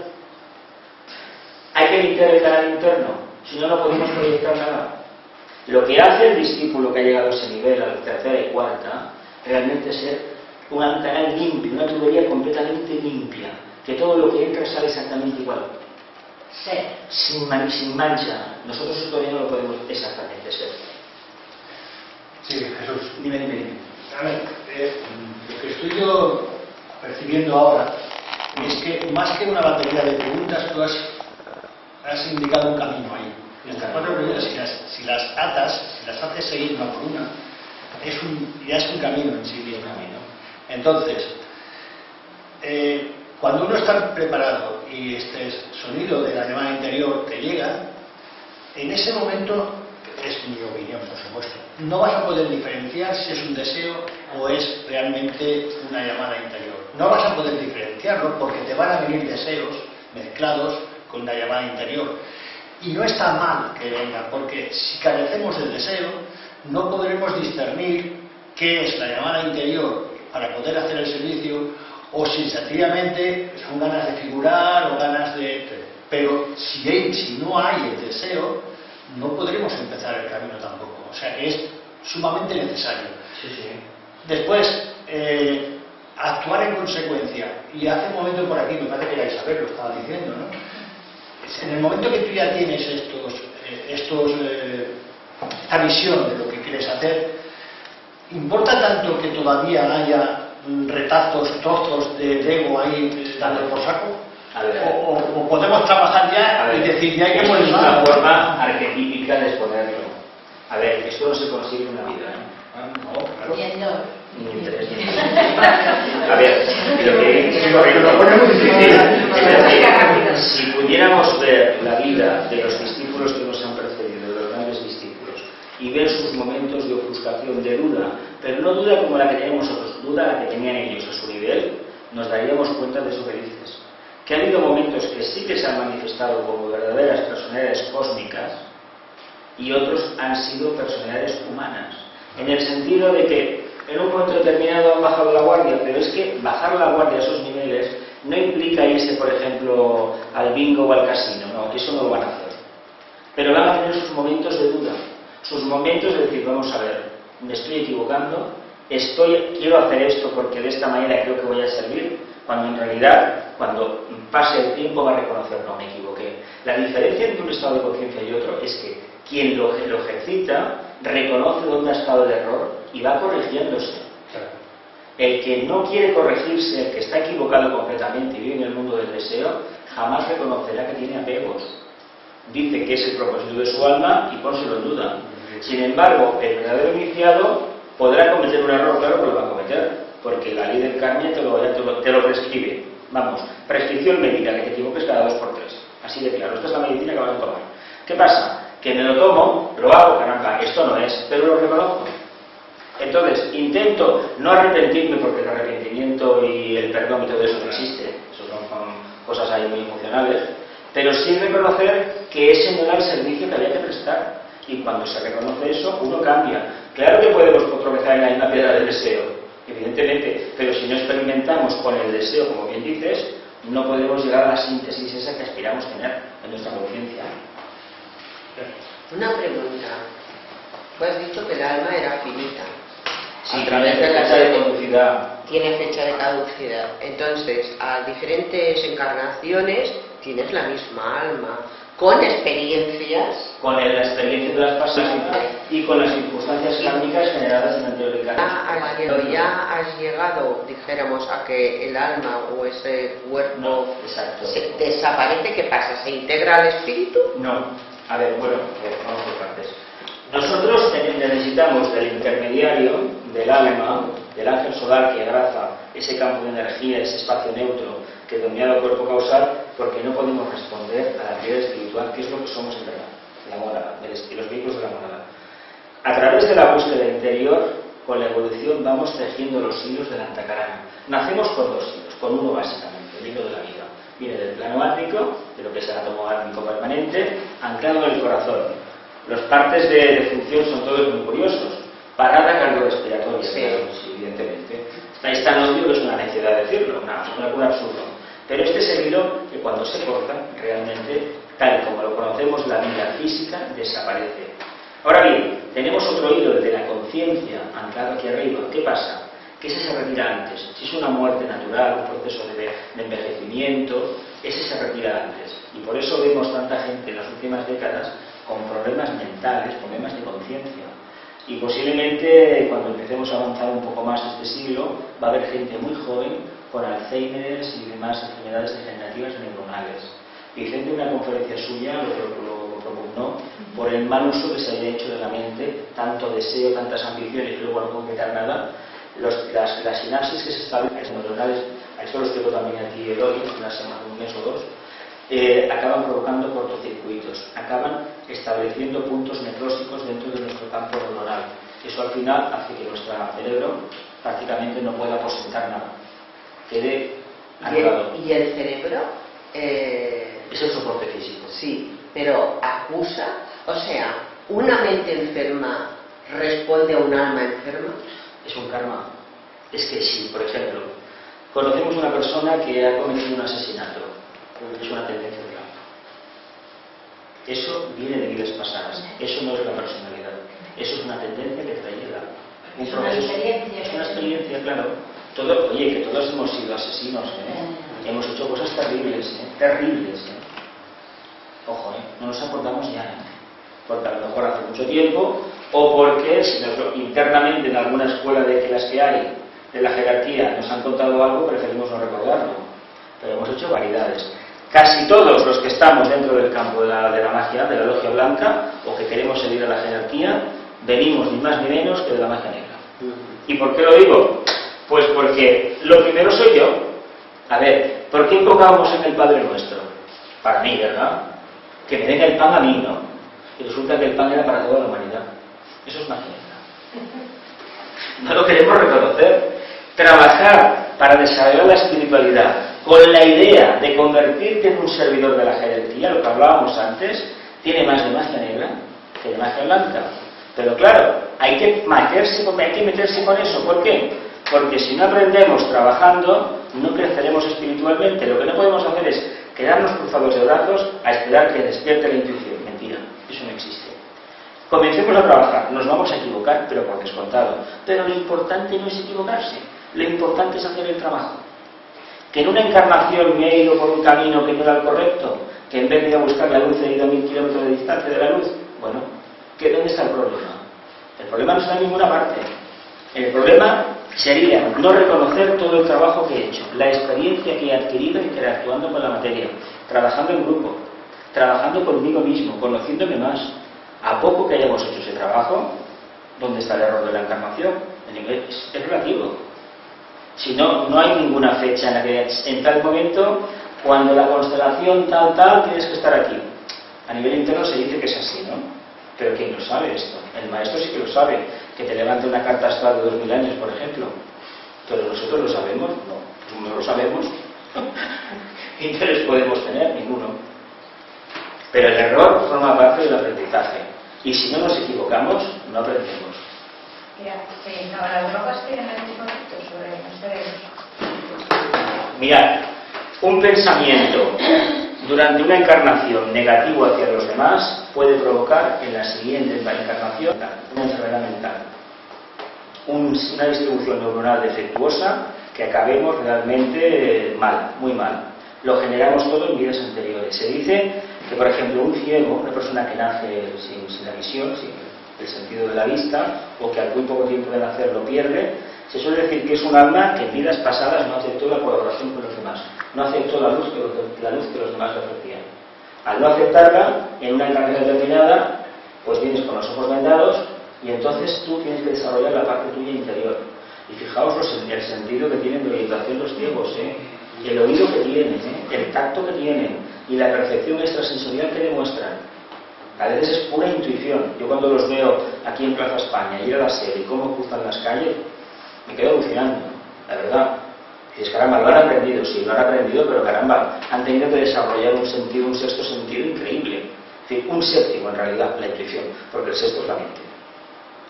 Hay que limpiar el canal interno, si no, no podemos proyectar nada. Lo que hace el discípulo que ha llegado a ese nivel, a la tercera y cuarta, realmente es ser un canal limpio, una tubería completamente limpia, que todo lo que entra sale exactamente igual. Ser. Sin mancha. Nosotros eso todavía no lo podemos exactamente ser. Sí, Jesús. Dime. A ver, lo que estoy yo percibiendo ahora es que más que una batería de preguntas, tú has indicado un camino ahí. Estas 4 preguntas, si las haces seguir una por una, ya es un camino en sí mismo. Entonces, cuando uno está preparado y este sonido de la llamada interior te llega, en ese momento, es mi opinión por supuesto, no vas a poder diferenciar si es un deseo o es realmente una llamada interior. No vas a poder diferenciarlo porque te van a venir deseos mezclados con una llamada interior. Y no está mal que venga, porque si carecemos del deseo, no podremos discernir qué es la llamada interior para poder hacer el servicio, o si sencillamente son ganas de figurar o ganas de... Pero si no hay el deseo, no podremos empezar el camino tampoco. O sea que es sumamente necesario. Sí. Después, actuar en consecuencia. Y hace un momento por aquí, me parece que era Isabel, lo estaba diciendo, ¿no? En el momento que tú ya tienes esta visión de lo que quieres hacer, ¿importa tanto que todavía haya retazos, trozos de ego ahí dando por saco? O podemos trabajar ya y decir ya hay que esto es modificar. una forma arquetípica de exponerlo. A ver, esto no se consigue en una vida, ¿eh? No, claro. Viendo. Ni en 3 meses. A ver, lo que lo pone muy difícil. si pudiéramos ver la vida de los discípulos que nos han precedido, de los grandes discípulos, y ver sus momentos de ofuscación, de duda, pero no duda como la que tenemos nosotros, duda la que tenían ellos a su nivel, nos daríamos cuenta de eso que dices. Que ha habido momentos que sí que se han manifestado como verdaderas personalidades cósmicas y otros han sido personalidades humanas, en el sentido de que en un momento determinado han bajado la guardia, pero es que bajar la guardia a esos niveles no implica irse, por ejemplo, al bingo o al casino, no, eso no lo van a hacer. Pero van a tener sus momentos de duda, sus momentos de decir, vamos a ver, me estoy equivocando, quiero hacer esto porque de esta manera creo que voy a servir, cuando en realidad, cuando pase el tiempo va a reconocer, no, me equivoqué. La diferencia entre un estado de conciencia y otro es que quien lo ejercita reconoce dónde ha estado el error y va corrigiéndose. El que no quiere corregirse, el que está equivocado completamente y vive en el mundo del deseo, jamás reconocerá que tiene apegos. Dice que es el propósito de su alma y pónselo en duda. Sin embargo, el verdadero iniciado podrá cometer un error, claro que lo va a cometer, porque la ley del karma te lo prescribe. Vamos, prescripción médica, que te equivoques cada 2 por 3. Así de claro, esta es la medicina que vas a tomar. ¿Qué pasa? Que me lo tomo, lo hago, caramba, esto no es, pero lo reconozco. Entonces, intento no arrepentirme, porque el arrepentimiento y el perdón y todo eso no existe, eso son cosas ahí muy emocionales, pero sí reconocer que ese no era el servicio que había que prestar. Y cuando se reconoce eso, uno cambia. Claro que podemos tropezar en la misma piedra del deseo, evidentemente, pero si no experimentamos con el deseo, como bien dices, no podemos llegar a la síntesis esa que aspiramos tener en nuestra conciencia. Una pregunta. Tú has dicho que el alma era finita. Sí, A través tiene de la fecha de caducidad. Tiene fecha de caducidad. Entonces, a diferentes encarnaciones tienes la misma alma, con experiencias. Con la experiencia de las pasadas y con las circunstancias kármicas generadas en anterior encarnación. Ya has llegado, dijéramos, a que el alma o ese cuerpo No, exacto. desaparece. ¿Qué pasa? ¿Se integra al espíritu? No. A ver, bueno, vamos por partes. Nosotros necesitamos del intermediario, del alma, del ángel solar que abraza ese campo de energía, ese espacio neutro que domina el cuerpo causal, porque no podemos responder a la vida espiritual, que es lo que somos en verdad, la morada, los vehículos de la morada. A través de la búsqueda interior, con la evolución vamos tejiendo los hilos del antakarana. Nacemos con 2 hilos, con uno básicamente, el hilo de la vida. Viene del plano átmico, de lo que es el átomo átmico permanente, anclado en el corazón. Los partes de función son todos muy curiosos. Parada cardiorrespiratoria, claro, sí, evidentemente. Es tan obvio que es una necedad decirlo, un absurdo. Pero este es el hilo que cuando se corta, realmente tal y como lo conocemos, la vida física desaparece. Ahora bien, tenemos otro hilo de la conciencia anclado aquí arriba. ¿Qué pasa? Que ese se retira antes. Si es una muerte natural, un proceso de envejecimiento, ese se retira antes. Y por eso vemos tanta gente en las últimas décadas con problemas mentales, problemas de conciencia. Y posiblemente cuando empecemos a avanzar un poco más este siglo, va a haber gente muy joven con Alzheimer y demás enfermedades degenerativas neuronales. Vicente en una conferencia suya lo propugnó por el mal uso que se había hecho de la mente, tanto deseo, tantas ambiciones y luego no concretar nada. Las sinapsis que se establecen neuronales, esto lo explico también aquí hoy, una semana, un mes o dos, acaban provocando cortocircuitos, acaban estableciendo puntos necróticos dentro de nuestro campo neuronal. Eso al final hace que nuestro cerebro prácticamente no pueda aposentar nada, quede anulado. ¿Y el cerebro? Es el soporte físico. Sí, pero acusa, o sea, ¿una mente enferma responde a un alma enferma? Es un karma. Es que si, por ejemplo, conocemos una persona que ha cometido un asesinato, es una tendencia del alma. Eso viene de vidas pasadas. Eso no es la personalidad. Eso es una tendencia que trae el alma. Es una experiencia. Es una experiencia, claro. Oye, que todos hemos sido asesinos, ¿eh? Hemos hecho cosas terribles, terribles. Ojo, no nos acordamos ya, porque a lo mejor hace mucho tiempo, o porque si internamente en alguna escuela de las que hay, de la jerarquía, nos han contado algo, preferimos no recordarlo. Pero hemos hecho variedades. Casi todos los que estamos dentro del campo de la magia, de la logia blanca, o que queremos seguir a la jerarquía, venimos ni más ni menos que de la magia negra. ¿Y por qué lo digo? Pues porque lo primero soy yo. A ver, ¿por qué invocábamos en el Padre Nuestro? Para mí, ¿verdad? Que me venga el pan a mí, ¿no? Y resulta que el pan era para toda la humanidad. Eso es magia negra. No lo queremos reconocer. Trabajar para desarrollar la espiritualidad con la idea de convertirte en un servidor de la jerarquía, lo que hablábamos antes, tiene más de magia negra que de magia blanca. Pero claro, hay que meterse con eso. ¿Por qué? Porque si no aprendemos trabajando, no creceremos espiritualmente. Lo que no podemos hacer es quedarnos cruzados de brazos a esperar que despierte la intuición. Mentira, eso no existe. Comencemos a trabajar, nos vamos a equivocar, pero por descontado. Pero lo importante no es equivocarse, lo importante es hacer el trabajo. Que en una encarnación me he ido por un camino que no era el correcto, que en vez de ir a buscar la luz he ido a 1000 kilómetros de distancia de la luz, bueno, ¿dónde está el problema? El problema no está en ninguna parte. El problema sería no reconocer todo el trabajo que he hecho, la experiencia que he adquirido interactuando con la materia, trabajando en grupo, trabajando conmigo mismo, conociéndome más. A poco que hayamos hecho ese trabajo, ¿dónde está el error de la encarnación? Es relativo. Si no, no hay ninguna fecha en la que en tal momento, cuando la constelación tal, tienes que estar aquí. A nivel interno se dice que es así, ¿no? Pero ¿quién lo sabe esto? El maestro sí que lo sabe, que te levante una carta astral de 2000 años, por ejemplo. Pero nosotros lo sabemos, no lo sabemos. ¿Qué interés podemos tener? Ninguno. Pero el error forma parte del aprendizaje. Y si no nos equivocamos, no aprendemos. ¿Las drogas tienen el mismo efecto sobre el cerebro? Mirad, un pensamiento durante una encarnación negativo hacia los demás puede provocar en la siguiente encarnación una enfermedad mental, una distribución neuronal defectuosa que acabemos realmente mal, muy mal. Lo generamos todo en vidas anteriores. Se dice que, por ejemplo, un ciego, una persona que nace sin la visión, sin el sentido de la vista, o que al muy poco tiempo de nacer lo pierde, se suele decir que es un alma que en vidas pasadas no aceptó la colaboración con los demás, no aceptó la luz que los demás le ofrecían. Al no aceptarla, en una encarnación determinada, pues vienes con los ojos vendados y entonces tú tienes que desarrollar la parte tuya interior. Y fijaos el sentido que tienen de orientación los ciegos, el oído que tienen, el tacto que tienen y la percepción extrasensorial que demuestran. A veces es pura intuición. Yo cuando los veo aquí en Plaza España, ir a la sede y cómo cruzan las calles, me quedo alucinando, la verdad. Dices, caramba, lo han aprendido, sí, lo han aprendido, pero caramba, han tenido que desarrollar un sentido, un sexto sentido increíble. Es decir, un séptimo en realidad, la intuición, porque el sexto es la mente.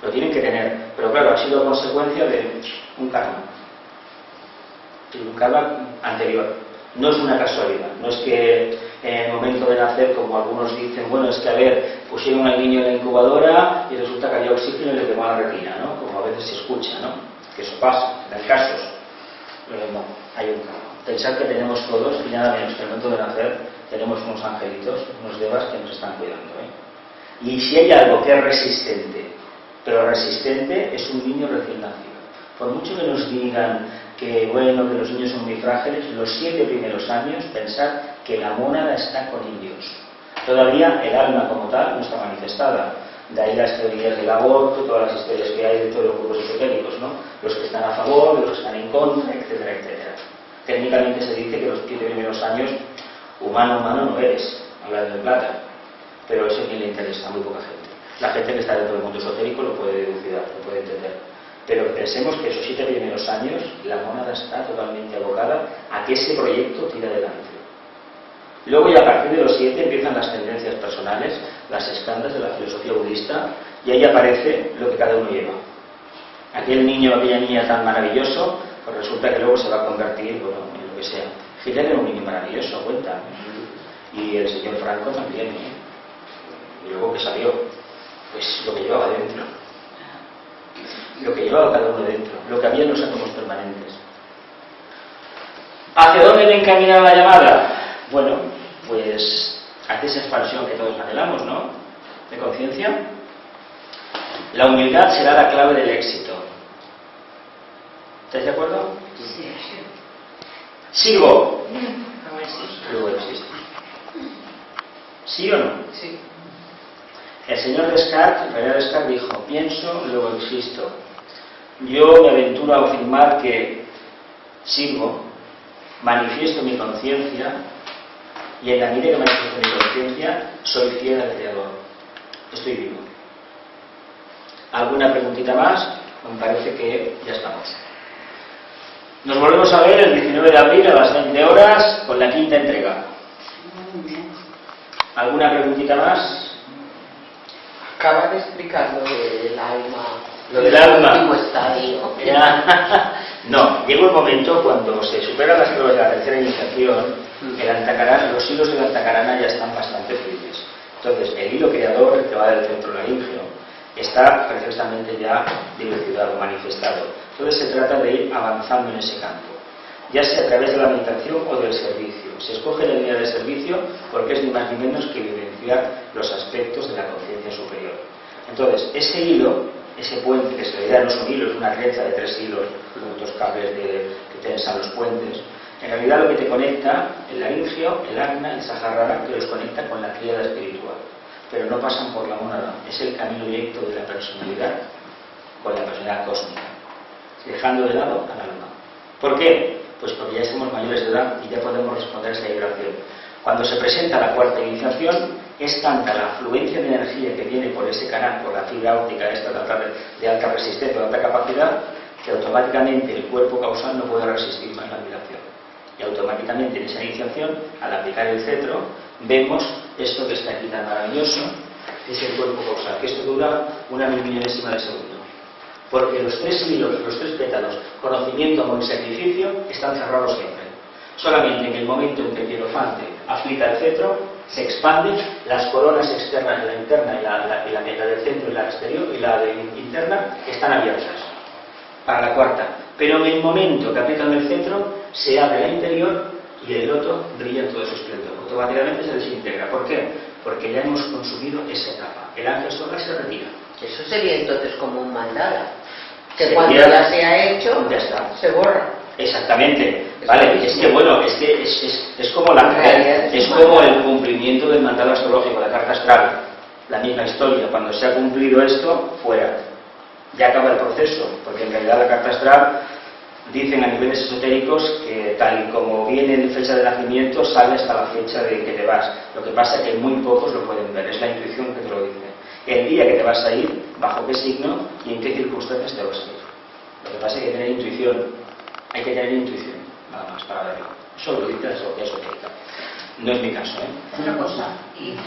Lo tienen que tener, pero claro, ha sido consecuencia de un karma. Un karma anterior. No es una casualidad, no es que en el momento de nacer, como algunos dicen, bueno, es que a ver, pusieron al niño en la incubadora y resulta que había oxígeno y le quemó la retina, ¿no? Como a veces se escucha, ¿no? Que eso pasa, en el casos. No, hay un caso. Pensar que tenemos todos, y nada menos que en el momento de nacer, tenemos unos angelitos, unos devas que nos están cuidando, ¿eh? Y si hay algo que es resistente, pero resistente, es un niño recién nacido. Por mucho que nos digan que, bueno, que los niños son muy frágiles, los 7 primeros años, pensar que la mónada está con ellos. Todavía el alma como tal no está manifestada. De ahí las teorías del aborto, todas las historias que hay de todos los grupos esotéricos, ¿no? Los que están a favor, los que están en contra, etcétera, etcétera. Técnicamente se dice que los 7 primeros años, humano no eres, hablando de plata. Pero eso ni le interesa a muy poca gente. La gente que está dentro del mundo esotérico lo puede dilucidar, lo puede entender. Pero pensemos que esos 7 primeros años, la mónada está totalmente abocada a que ese proyecto tire adelante. Luego, y a partir de los 7, empiezan las tendencias personales, las escandas de la filosofía budista, y ahí aparece lo que cada uno lleva. Aquel niño, aquella niña tan maravilloso, pues resulta que luego se va a convertir, bueno, en lo que sea. Hitler era un niño maravilloso, cuenta. Y el señor Franco también, ¿eh? Y luego que salió, pues lo que llevaba dentro. Lo que llevaba cada uno dentro, lo que había en los átomos permanentes. ¿Hacia dónde me encaminaba la llamada? Bueno, pues hacia esa expansión que todos anhelamos, ¿no? De conciencia. La humildad será la clave del éxito. ¿Estáis de acuerdo? Sí. ¿Sigo? No existe. Luego existe. ¿Sí o no? Sí. El señor Descartes, René Descartes, dijo: pienso, luego existo. Yo me aventuro a afirmar que sigo, manifiesto mi conciencia, y en la medida que manifiesto mi conciencia, soy fiel al Creador. Estoy vivo. ¿Alguna preguntita más? Me parece que ya estamos. Nos volvemos a ver el 19 de abril a las 20 horas con la 5ª entrega. Muy bien. ¿Alguna preguntita más? Acaba de explicar lo del alma, Lo del alma. último estadio. No, llega un momento cuando se superan las pruebas de la tercera iniciación, el antacarana, los hilos del antacarana ya están bastante firmes. Entonces, el hilo creador, el que va del centro laríngeo, está perfectamente ya dilucidado, manifestado. Entonces se trata de ir avanzando en ese campo, ya sea a través de la meditación o del servicio. Se escoge la línea de servicio porque es ni más ni menos que vivenciar los aspectos de la conciencia superior. Entonces, ese hilo, ese puente, que en realidad no es un hilo, es una trenza de 3 hilos, con otros cables que tensan los puentes, en realidad lo que te conecta, el laringio, el agna, el sahasrara, que los conecta con la tríada espiritual. Pero no pasan por la mónada, es el camino directo de la personalidad con la personalidad cósmica, dejando de lado al alma. ¿Por qué? Pues porque ya somos mayores de edad y ya podemos responder a esa vibración. Cuando se presenta la 4ª iniciación, es tanta la afluencia de energía que viene por ese canal, por la fibra óptica esta de alta resistencia, de alta capacidad, que automáticamente el cuerpo causal no puede resistir más la vibración. Y automáticamente en esa iniciación, al aplicar el cetro, vemos esto que está aquí tan maravilloso, que es el cuerpo causal, que esto dura 1.000.000ésima de segundo. Porque los 3 hilos, los 3 pétalos, conocimiento, amor y sacrificio, están cerrados siempre. Solamente en el momento en que el hierofante aplica el cetro, se expande, las coronas externas, la interna y la del centro y la exterior y la interna, están abiertas para la 4ª. Pero en el momento que aplican el cetro, se abre la interior y el loto brilla en todo su esplendor. Automáticamente se desintegra. ¿Por qué? Porque ya hemos consumido esa etapa. El ángel solar se retira. Eso sería entonces como un mandala, que Se cuando queda- ya se ha hecho, ya está. se borra. Exactamente, Es vale, lo mismo. es que bueno, es como es como el cumplimiento del mandala astrológico, la carta astral, la misma historia. Cuando se ha cumplido esto, fuera, ya acaba el proceso, porque en realidad la carta astral, dicen a niveles esotéricos que tal y como viene en fecha de nacimiento, sale hasta la fecha de que te vas. Lo que pasa es que muy pocos lo pueden ver, es la intuición que te lo dice. El día que te vas a ir, bajo qué signo y en qué circunstancias te vas a ir. Lo que pasa es que hay que tener intuición. Hay que tener intuición, nada más, para verlo. Eso lo dice la sociedad esotérica. No es mi caso, ¿eh? Otra cosa, y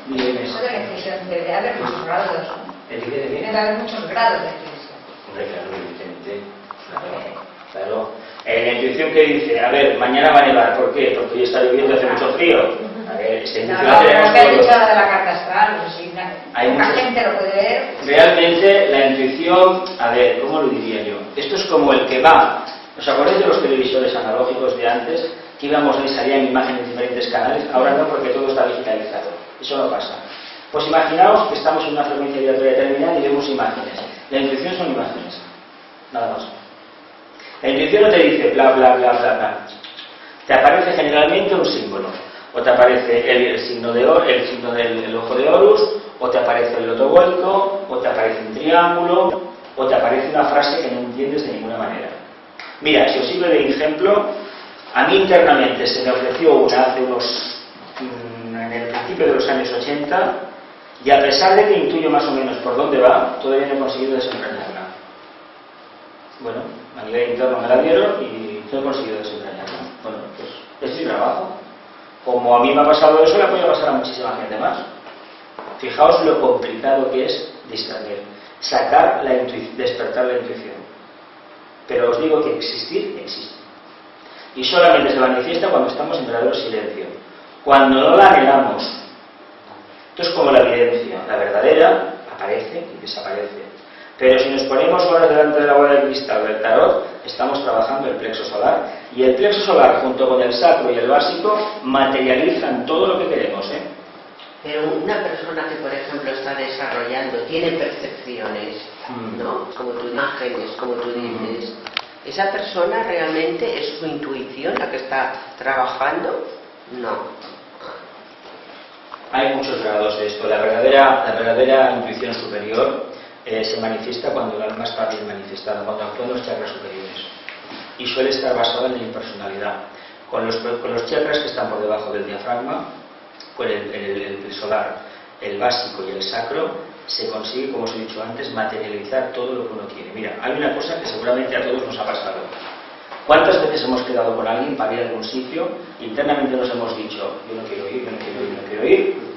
Dime. eso de la inclusión, debe haber muchos grados, ¿no? ¿El que tiene bien? Debe haber muchos grados de inclusión. Hombre, claro, evidentemente. Claro. La intuición que dice, a ver, mañana va a nevar, ¿por qué? Porque hoy está lloviendo y hace mucho frío. A ver, esta intuición la tenemos que has todos. dicho de la carta astral, pues sí, Hay mucha muchos- gente lo puede ver. Realmente la intuición, a ver, ¿cómo lo diría yo? Esto es como el que va. ¿Os acordáis de los televisores analógicos de antes? Que íbamos y salían imágenes en diferentes canales. Ahora no, porque todo está digitalizado. Eso no pasa. Pues imaginaos que estamos en una frecuencia vibratoria determinada y vemos imágenes. La intuición son imágenes. Nada más. La intuición no te dice bla, bla, bla, bla, bla. Te aparece generalmente un símbolo. O te aparece el signo de el signo del ojo de Horus, o te aparece el loto vuelco, o te aparece un triángulo, o te aparece una frase que no entiendes de ninguna manera. Mira, si os sirve de ejemplo, a mí internamente se me ofreció una hace en el principio de los años 80, y a pesar de que intuyo más o menos por dónde va, todavía no he conseguido desentrañarla. Bueno, a nivel interno me la dieron y no he conseguido desentrañarla. Bueno, pues es mi trabajo. Como a mí me ha pasado eso, le puede pasar a muchísima gente más. Fijaos lo complicado que es distraer, sacar la intuición, despertar la intuición. Pero os digo que existir, existe. Y solamente se manifiesta cuando estamos en verdadero silencio. Cuando no la anhelamos. Esto es como la evidencia. La verdadera aparece y desaparece. Pero si nos ponemos horas delante de la bola de cristal del tarot, estamos trabajando el plexo solar. Y el plexo solar, junto con el sacro y el básico, materializan todo lo que queremos, ¿eh? Pero una persona que, por ejemplo, está desarrollando, tiene percepciones, ¿no? Como tú imágenes, como tú dices. ¿Esa persona realmente es su intuición la que está trabajando? No. Hay muchos grados de esto. La verdadera intuición superior se manifiesta cuando el alma está bien manifestada, cuando actúan los chakras superiores. Y suele estar basada en la impersonalidad. Con los chakras que están por debajo del diafragma, con el solar, el básico y el sacro, se consigue, como os he dicho antes, materializar todo lo que uno quiere. Mira, hay una cosa que seguramente a todos nos ha pasado. ¿Cuántas veces hemos quedado con alguien para ir a algún sitio? Internamente nos hemos dicho, yo no quiero ir, yo no quiero ir, no quiero ir.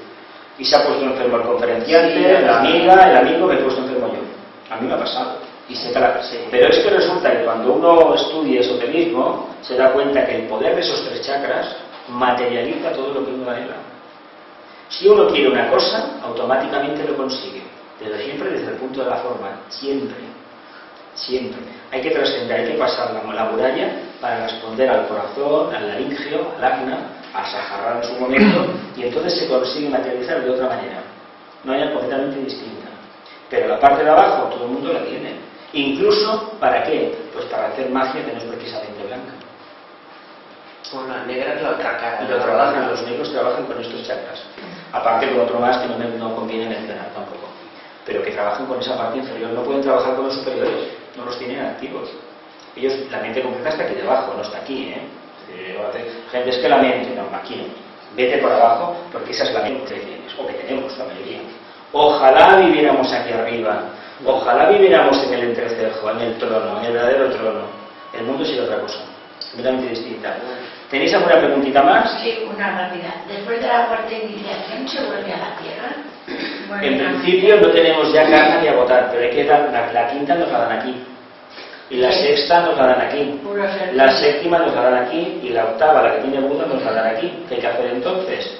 Y se ha puesto enfermo el conferenciante, la amiga, el amigo, me he puesto enfermo yo. A mí me ha pasado. Y pero es que resulta que cuando uno estudia esoterismo, se da cuenta que el poder de esos tres chakras materializa todo lo que uno anhela. Si uno quiere una cosa, automáticamente lo consigue. Pero siempre desde el punto de la forma. Siempre. Siempre. Hay que trascender, hay que pasar la muralla para responder al corazón, al laringio, al acna, al saharra en su momento, y entonces se consigue materializar de otra manera. Una manera completamente distinta. Pero la parte de abajo todo el mundo la tiene. Incluso, ¿para qué? Pues para hacer magia que no es precisamente blanca. Con las negras la otra cara. Y lo trabajan, los negros trabajan con estos chakras. Aparte con otro más que no conviene mencionar tampoco. Pero que trabajan con esa parte inferior. No pueden trabajar con los superiores, no los tienen activos. Ellos, la mente completa está aquí debajo, no está aquí, ¿eh? Gente, es que la mente, no, aquí no. Vete por abajo, porque esa es la mente que tienes, o que tenemos la mayoría. Ojalá viviéramos aquí arriba, ojalá viviéramos en el entrecejo, en el trono, en el verdadero trono. El mundo sería otra cosa, completamente distinta. ¿Tenéis alguna preguntita más? Sí, una rápida. Después de la cuarta iniciación, ¿se vuelve a la Tierra? Bueno, En principio no tenemos ya carne que agotar, pero hay que dar, la quinta nos la dan aquí. Y la sexta nos la dan aquí. Puro ser. La séptima nos la dan aquí. Y la octava, la que tiene Buda, nos la dan aquí. ¿Qué hay que hacer entonces?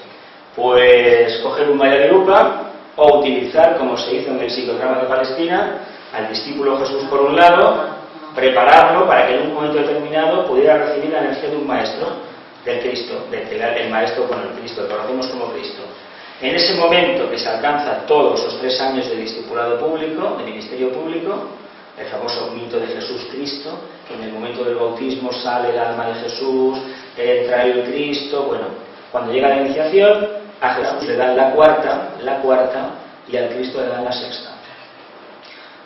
Pues coger un maya de lupa o utilizar, como se hizo en el psicodrama de Palestina, al discípulo Jesús por un lado, prepararlo para que en un momento determinado pudiera recibir la energía de un maestro, del Cristo, del maestro con el Cristo, que lo hacemos como Cristo. En ese momento que se alcanza todos los 3 años de discipulado público, de ministerio público, el famoso mito de Jesús Cristo, que en el momento del bautismo sale el alma de Jesús, entra el Cristo, bueno, cuando llega la iniciación, a Jesús le dan la cuarta, y al Cristo le dan la sexta.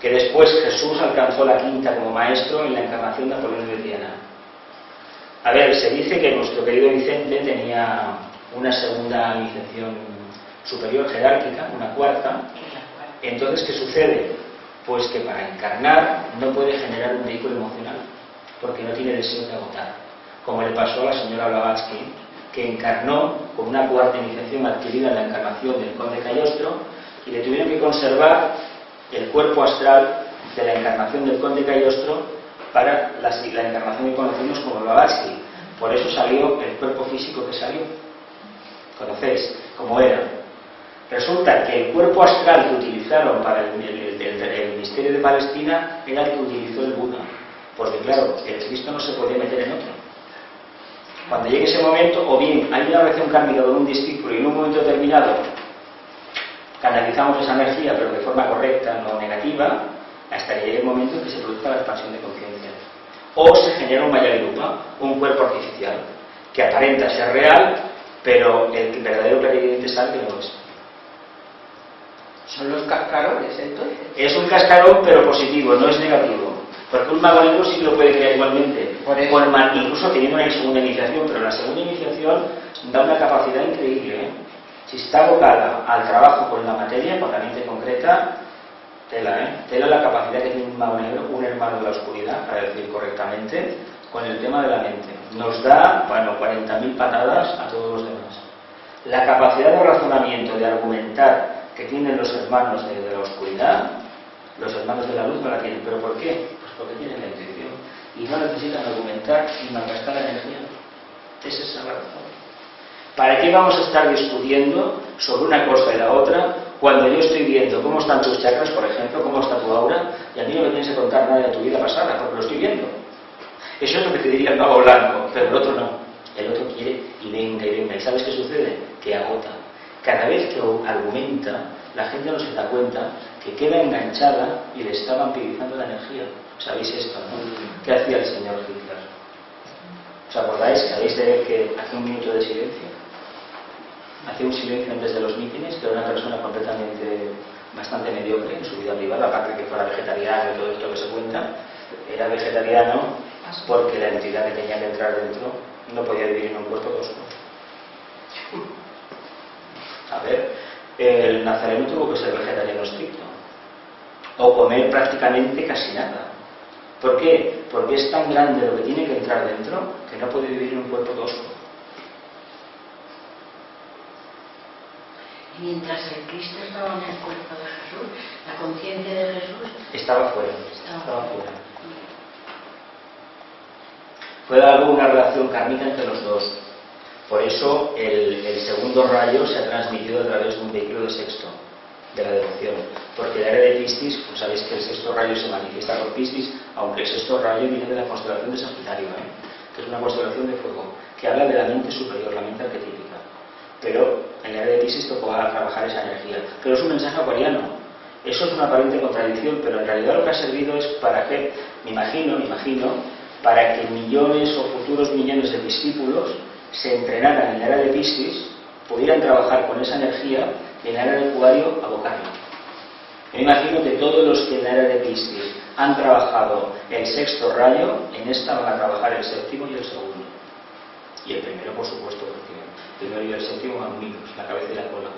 Que después Jesús alcanzó la quinta como maestro en la encarnación de Apolonio de Tiana. A ver, se dice que nuestro querido Vicente tenía una segunda iniciación superior jerárquica, una cuarta. Entonces, ¿qué sucede? Pues que para encarnar no puede generar un vehículo emocional, porque no tiene deseo de agotar. Como le pasó a la señora Blavatsky, que encarnó con una cuarta iniciación adquirida en la encarnación del conde Cagliostro, y le tuvieron que conservar el cuerpo astral de la encarnación del conde Cagliostro para la encarnación que conocemos como Blavatsky. Por eso salió el cuerpo físico que salió. ¿Conocéis cómo era? Resulta que el cuerpo astral que utilizaron para el misterio de Palestina era el que utilizó el Buda. Porque claro, el Cristo no se podía meter en otro. Cuando llegue ese momento, o bien hay una reacción kármica con un discípulo y en un momento determinado canalizamos esa energía, pero de forma correcta, no negativa, hasta que llegue el momento en que se produzca la expansión de conciencia. O se genera un Mayarirupa, un cuerpo artificial, que aparenta ser real, pero el verdadero clarividente sabe que no es. Son los cascarones, entonces. Es un cascarón, pero positivo, no es negativo. Porque un mago negro sí que lo puede crear igualmente, incluso teniendo una segunda iniciación, pero la segunda iniciación da una capacidad increíble, ¿eh? Si está abocada al trabajo con la materia, con la mente concreta, tela la capacidad que tiene un mago negro, un hermano de la oscuridad, para decir correctamente, con el tema de la mente. Nos da, 40.000 patadas a todos los demás. La capacidad de razonamiento, de argumentar que tienen los hermanos de la oscuridad, los hermanos de la luz no la tienen. ¿Pero por qué? Pues porque tienen la intuición y no necesitan argumentar ni malgastar la energía. Esa es la razón. ¿Para qué vamos a estar discutiendo sobre una cosa y la otra cuando yo estoy viendo cómo están tus chakras, por ejemplo, cómo está tu aura, y a mí no me tienes que contar nada de tu vida pasada, porque lo estoy viendo? Eso es lo que te diría el mago blanco, pero el otro no. El otro quiere y venga y venga. ¿Y sabes qué sucede? Que agota. Cada vez que argumenta, la gente no se da cuenta que queda enganchada y le está vampirizando la energía. ¿Sabéis esto, no? ¿Qué hacía el señor Hitler? ¿Os acordáis? ¿Sabéis de que hace un minuto de silencio? Hacía un silencio antes de los mítines, que era una persona completamente, bastante mediocre en su vida privada, aparte de que fuera vegetariano y todo esto que se cuenta. Era vegetariano porque la entidad que tenía que entrar dentro no podía vivir en un cuerpo tosco. A ver, el nazareno tuvo que ser vegetariano estricto, o comer prácticamente casi nada. ¿Por qué? Porque es tan grande lo que tiene que entrar dentro que no puede vivir en un cuerpo tosco. Mientras el Cristo estaba en el cuerpo de Jesús, la conciencia de Jesús estaba fuera. Puede haber una relación kármica entre los dos. Por eso el segundo rayo se ha transmitido a través de un vehículo de sexto, de la devoción. Porque el área de Piscis, pues sabéis que el sexto rayo se manifiesta por Piscis, aunque el sexto rayo viene de la constelación de Sagitario, que es una constelación de fuego, que habla de la mente superior, la mente arquetípica. Pero en el área de Piscis tocó a trabajar esa energía. Pero es un mensaje acuariano. Eso es una aparente contradicción, pero en realidad lo que ha servido es para que, me imagino, para que millones o futuros millones de discípulos se entrenaran en el área de Piscis, pudieran trabajar con esa energía y en el área de Acuario abocarla. Me imagino que todos los que en el área de Piscis han trabajado el sexto rayo, en esta van a trabajar el séptimo y el segundo. Y el primero, por supuesto, porque el primero y el séptimo van unidos, la cabeza y la cola.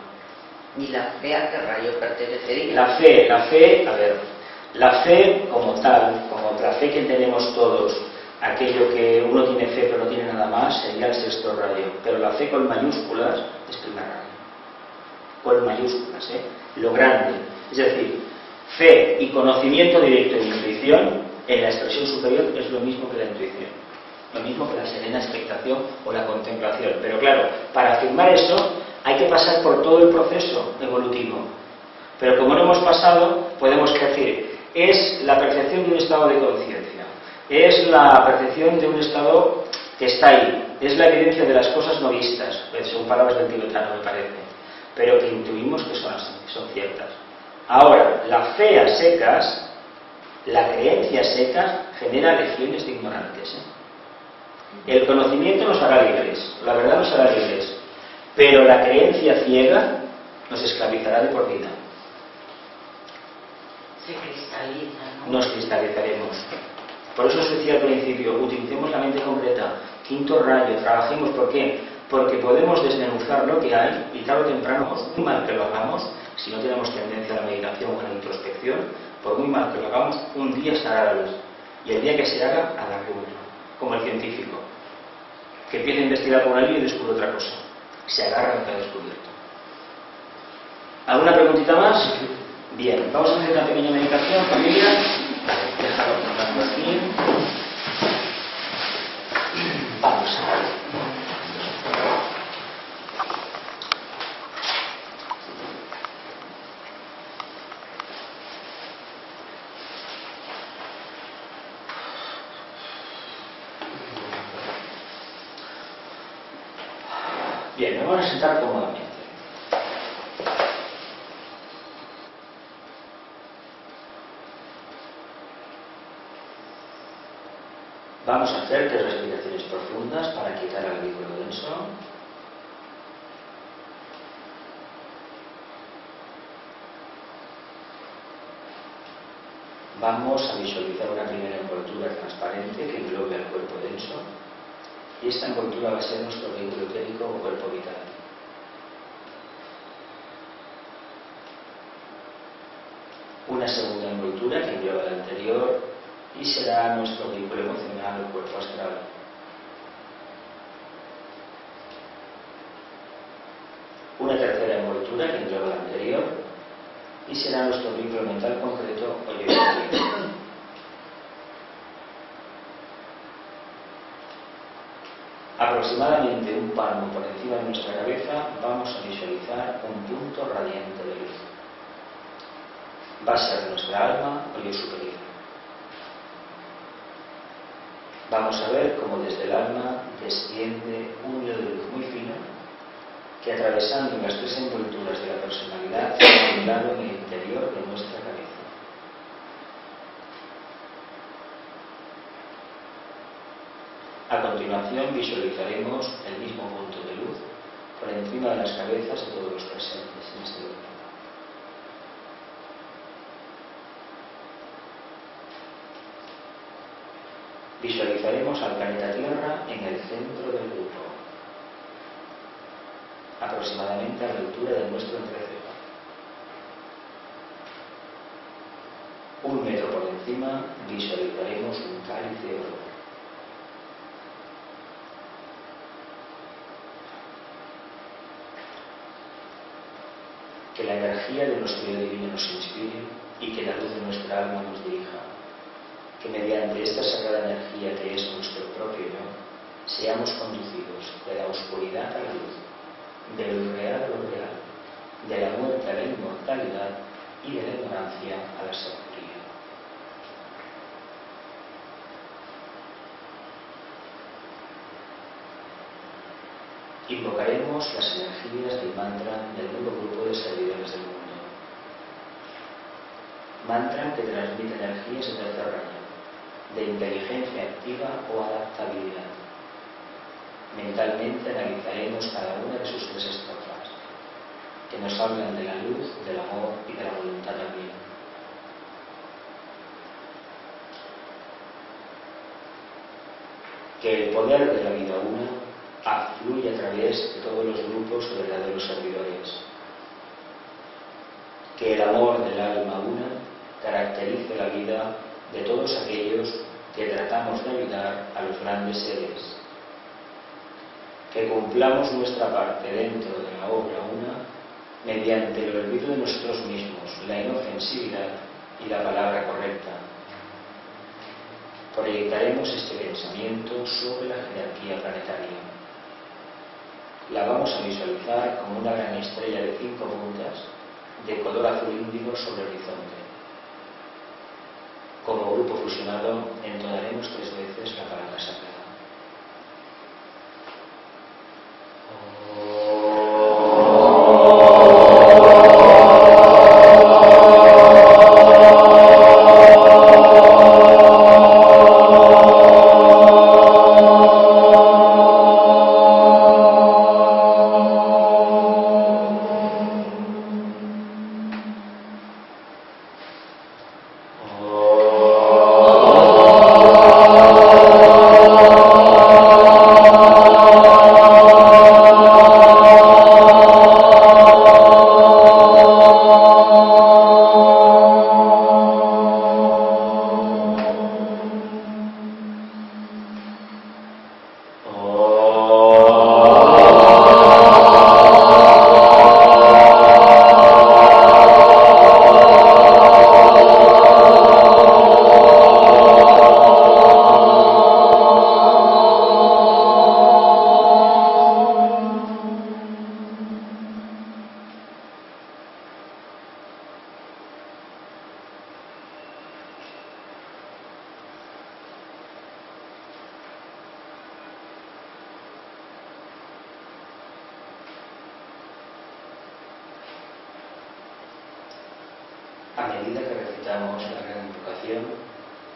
¿Y la fe a qué rayo pertenecería? La fe como tal, como la fe que tenemos todos, aquello que uno tiene fe pero no tiene nada más, sería el sexto rayo. Pero la fe con mayúsculas es primer rayo. Con mayúsculas, lo grande. Es decir, fe y conocimiento directo de intuición en la expresión superior es lo mismo que la intuición. Lo mismo que la serena expectación o la contemplación. Pero claro, para afirmar eso hay que pasar por todo el proceso evolutivo. Pero como no hemos pasado, podemos decir, es la percepción de un estado de conciencia, es la percepción de un estado que está ahí, es la evidencia de las cosas no vistas, según palabras del tibetano me parece, pero que intuimos que son así, que son ciertas. Ahora, la fe a secas, la creencia a secas, genera legiones de ignorantes. El conocimiento nos hará libres, la verdad nos hará libres, pero la creencia ciega nos esclavizará de por vida. se cristaliza, ¿no? Nos cristalizaremos. Por eso os decía al principio, utilicemos la mente concreta, quinto rayo, trabajemos. ¿Por qué? Porque podemos desmenuzar lo que hay y tarde o temprano, muy mal que lo hagamos, si no tenemos tendencia a la meditación o a la introspección, por muy mal que lo hagamos, un día estará a la luz. Y el día que se haga, a la luz, como el científico, que empieza a investigar por allí y descubre otra cosa. Se agarra a lo que ha descubierto. ¿Alguna preguntita más? Bien, vamos a hacer una pequeña meditación, familia. Déjalo aquí. Bien, nos vamos a sentar cómodamente. Vamos a hacer 3 respiraciones profundas para quitar el vínculo denso. Vamos a visualizar una primera envoltura transparente que englobe al cuerpo denso. Y esta envoltura va a ser nuestro vehículo etérico o cuerpo vital. Una segunda envoltura que engloba la anterior y será nuestro vehículo emocional o cuerpo astral. Una tercera envoltura que engloba la anterior y será nuestro vínculo mental concreto o yo interior. Aproximadamente un palmo por encima de nuestra cabeza vamos a visualizar un punto radiante de luz. Va a ser nuestra alma o yo superior. Vamos a ver cómo desde el alma desciende un hilo de luz muy fino que atravesando las 3 envolturas de la personalidad tiene un lado en el interior de nuestra cabeza. A continuación visualizaremos el mismo punto de luz por encima de las cabezas de todos los presentes en este lugar. Visualizaremos al planeta Tierra en el centro del grupo, aproximadamente a la altura de nuestro entrecejo. 1 metro por encima visualizaremos un cáliz de oro. Que la energía de nuestro yo divino nos inspire y que la luz de nuestra alma nos dirija. Que mediante esta sagrada energía que es nuestro propio yo, seamos conducidos de la oscuridad a la luz, del real a lo real, de la muerte a la inmortalidad y de la ignorancia a la sabiduría. Invocaremos las energías del mantra del nuevo grupo de servidores del mundo. Mantra que transmite energías de tercer rayo, de inteligencia activa o adaptabilidad. Mentalmente analizaremos cada una de sus 3 estrofas, que nos hablan de la luz, del amor y de la voluntad al bien. Que el poder de la vida una afluye a través de todos los grupos de verdaderos servidores. Que el amor del alma una caracterice la vida de todos aquellos que tratamos de ayudar a los grandes seres. Que cumplamos nuestra parte dentro de la obra una mediante el olvido de nosotros mismos, la inofensividad y la palabra correcta. Proyectaremos este pensamiento sobre la jerarquía planetaria. La vamos a visualizar como una gran estrella de 5 puntas de color azul índigo sobre el horizonte. Como grupo fusionado entonaremos 3 veces la palabra sagrada. Oh a medida que recitamos la gran invocación,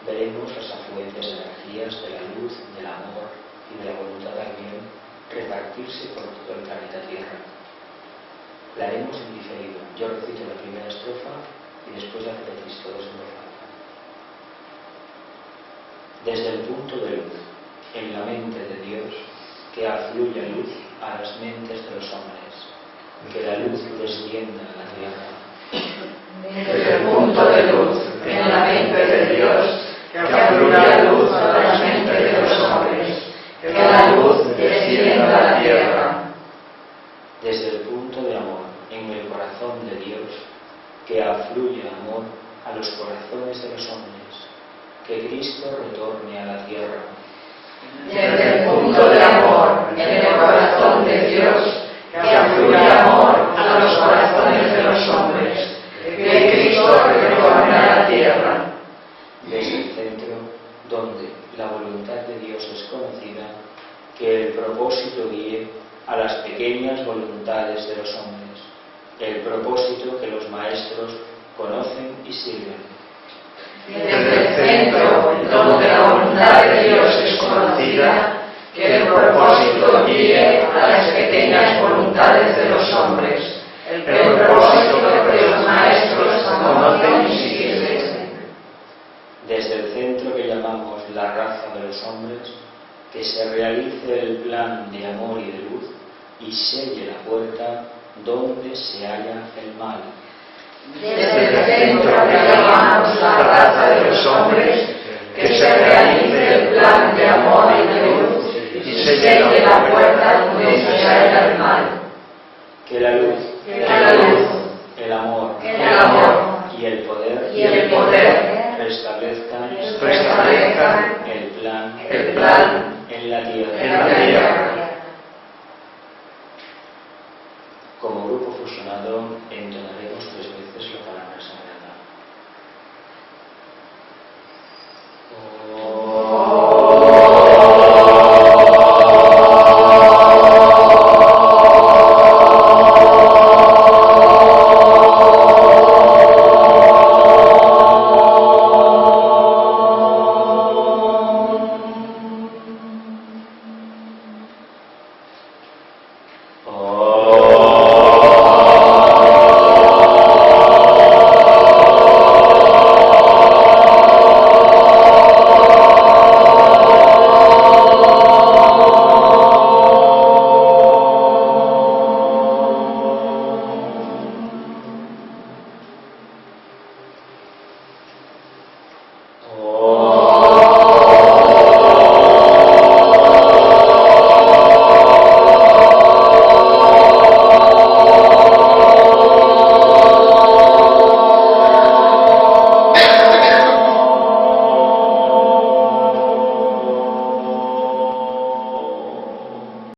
veremos las afluentes energías de la luz, del amor y de la voluntad de unión repartirse por todo el planeta Tierra. La haremos en diferido. Yo recito la primera estrofa y después la repetís todos en voz alta. Desde el punto de luz, en la mente de Dios, que afluya luz a las mentes de los hombres, que la luz descienda a la tierra. Desde el punto de luz, en la mente de Dios, que afluya luz a las mentes de los hombres, que la luz descienda a la tierra. Desde el punto de amor, en el corazón de Dios, que afluya amor a los corazones de los hombres, que Cristo retorne a la tierra. Desde el punto de amor, en el corazón de Dios, que afluya amor a los corazones de los hombres, que Cristo retorne a la tierra. Desde el centro, donde la voluntad de Dios es conocida, que el propósito guíe a las pequeñas voluntades de los hombres, el propósito que los maestros conocen y sirven. Desde el centro, donde la voluntad de Dios es conocida, que el propósito guíe a las pequeñas voluntades de los hombres, el propósito que los maestros conocen y siguen. Desde el centro que llamamos la raza de los hombres, que se realice el plan de amor y de luz y selle la puerta donde se halla el mal. Desde el centro que llamamos la raza de los hombres, que se realice el plan de amor y de luz y selle la puerta donde se halla el mal. Que la luz, el amor y el poder restablezcan el plan en la tierra. Como grupo fusionado entonaremos tres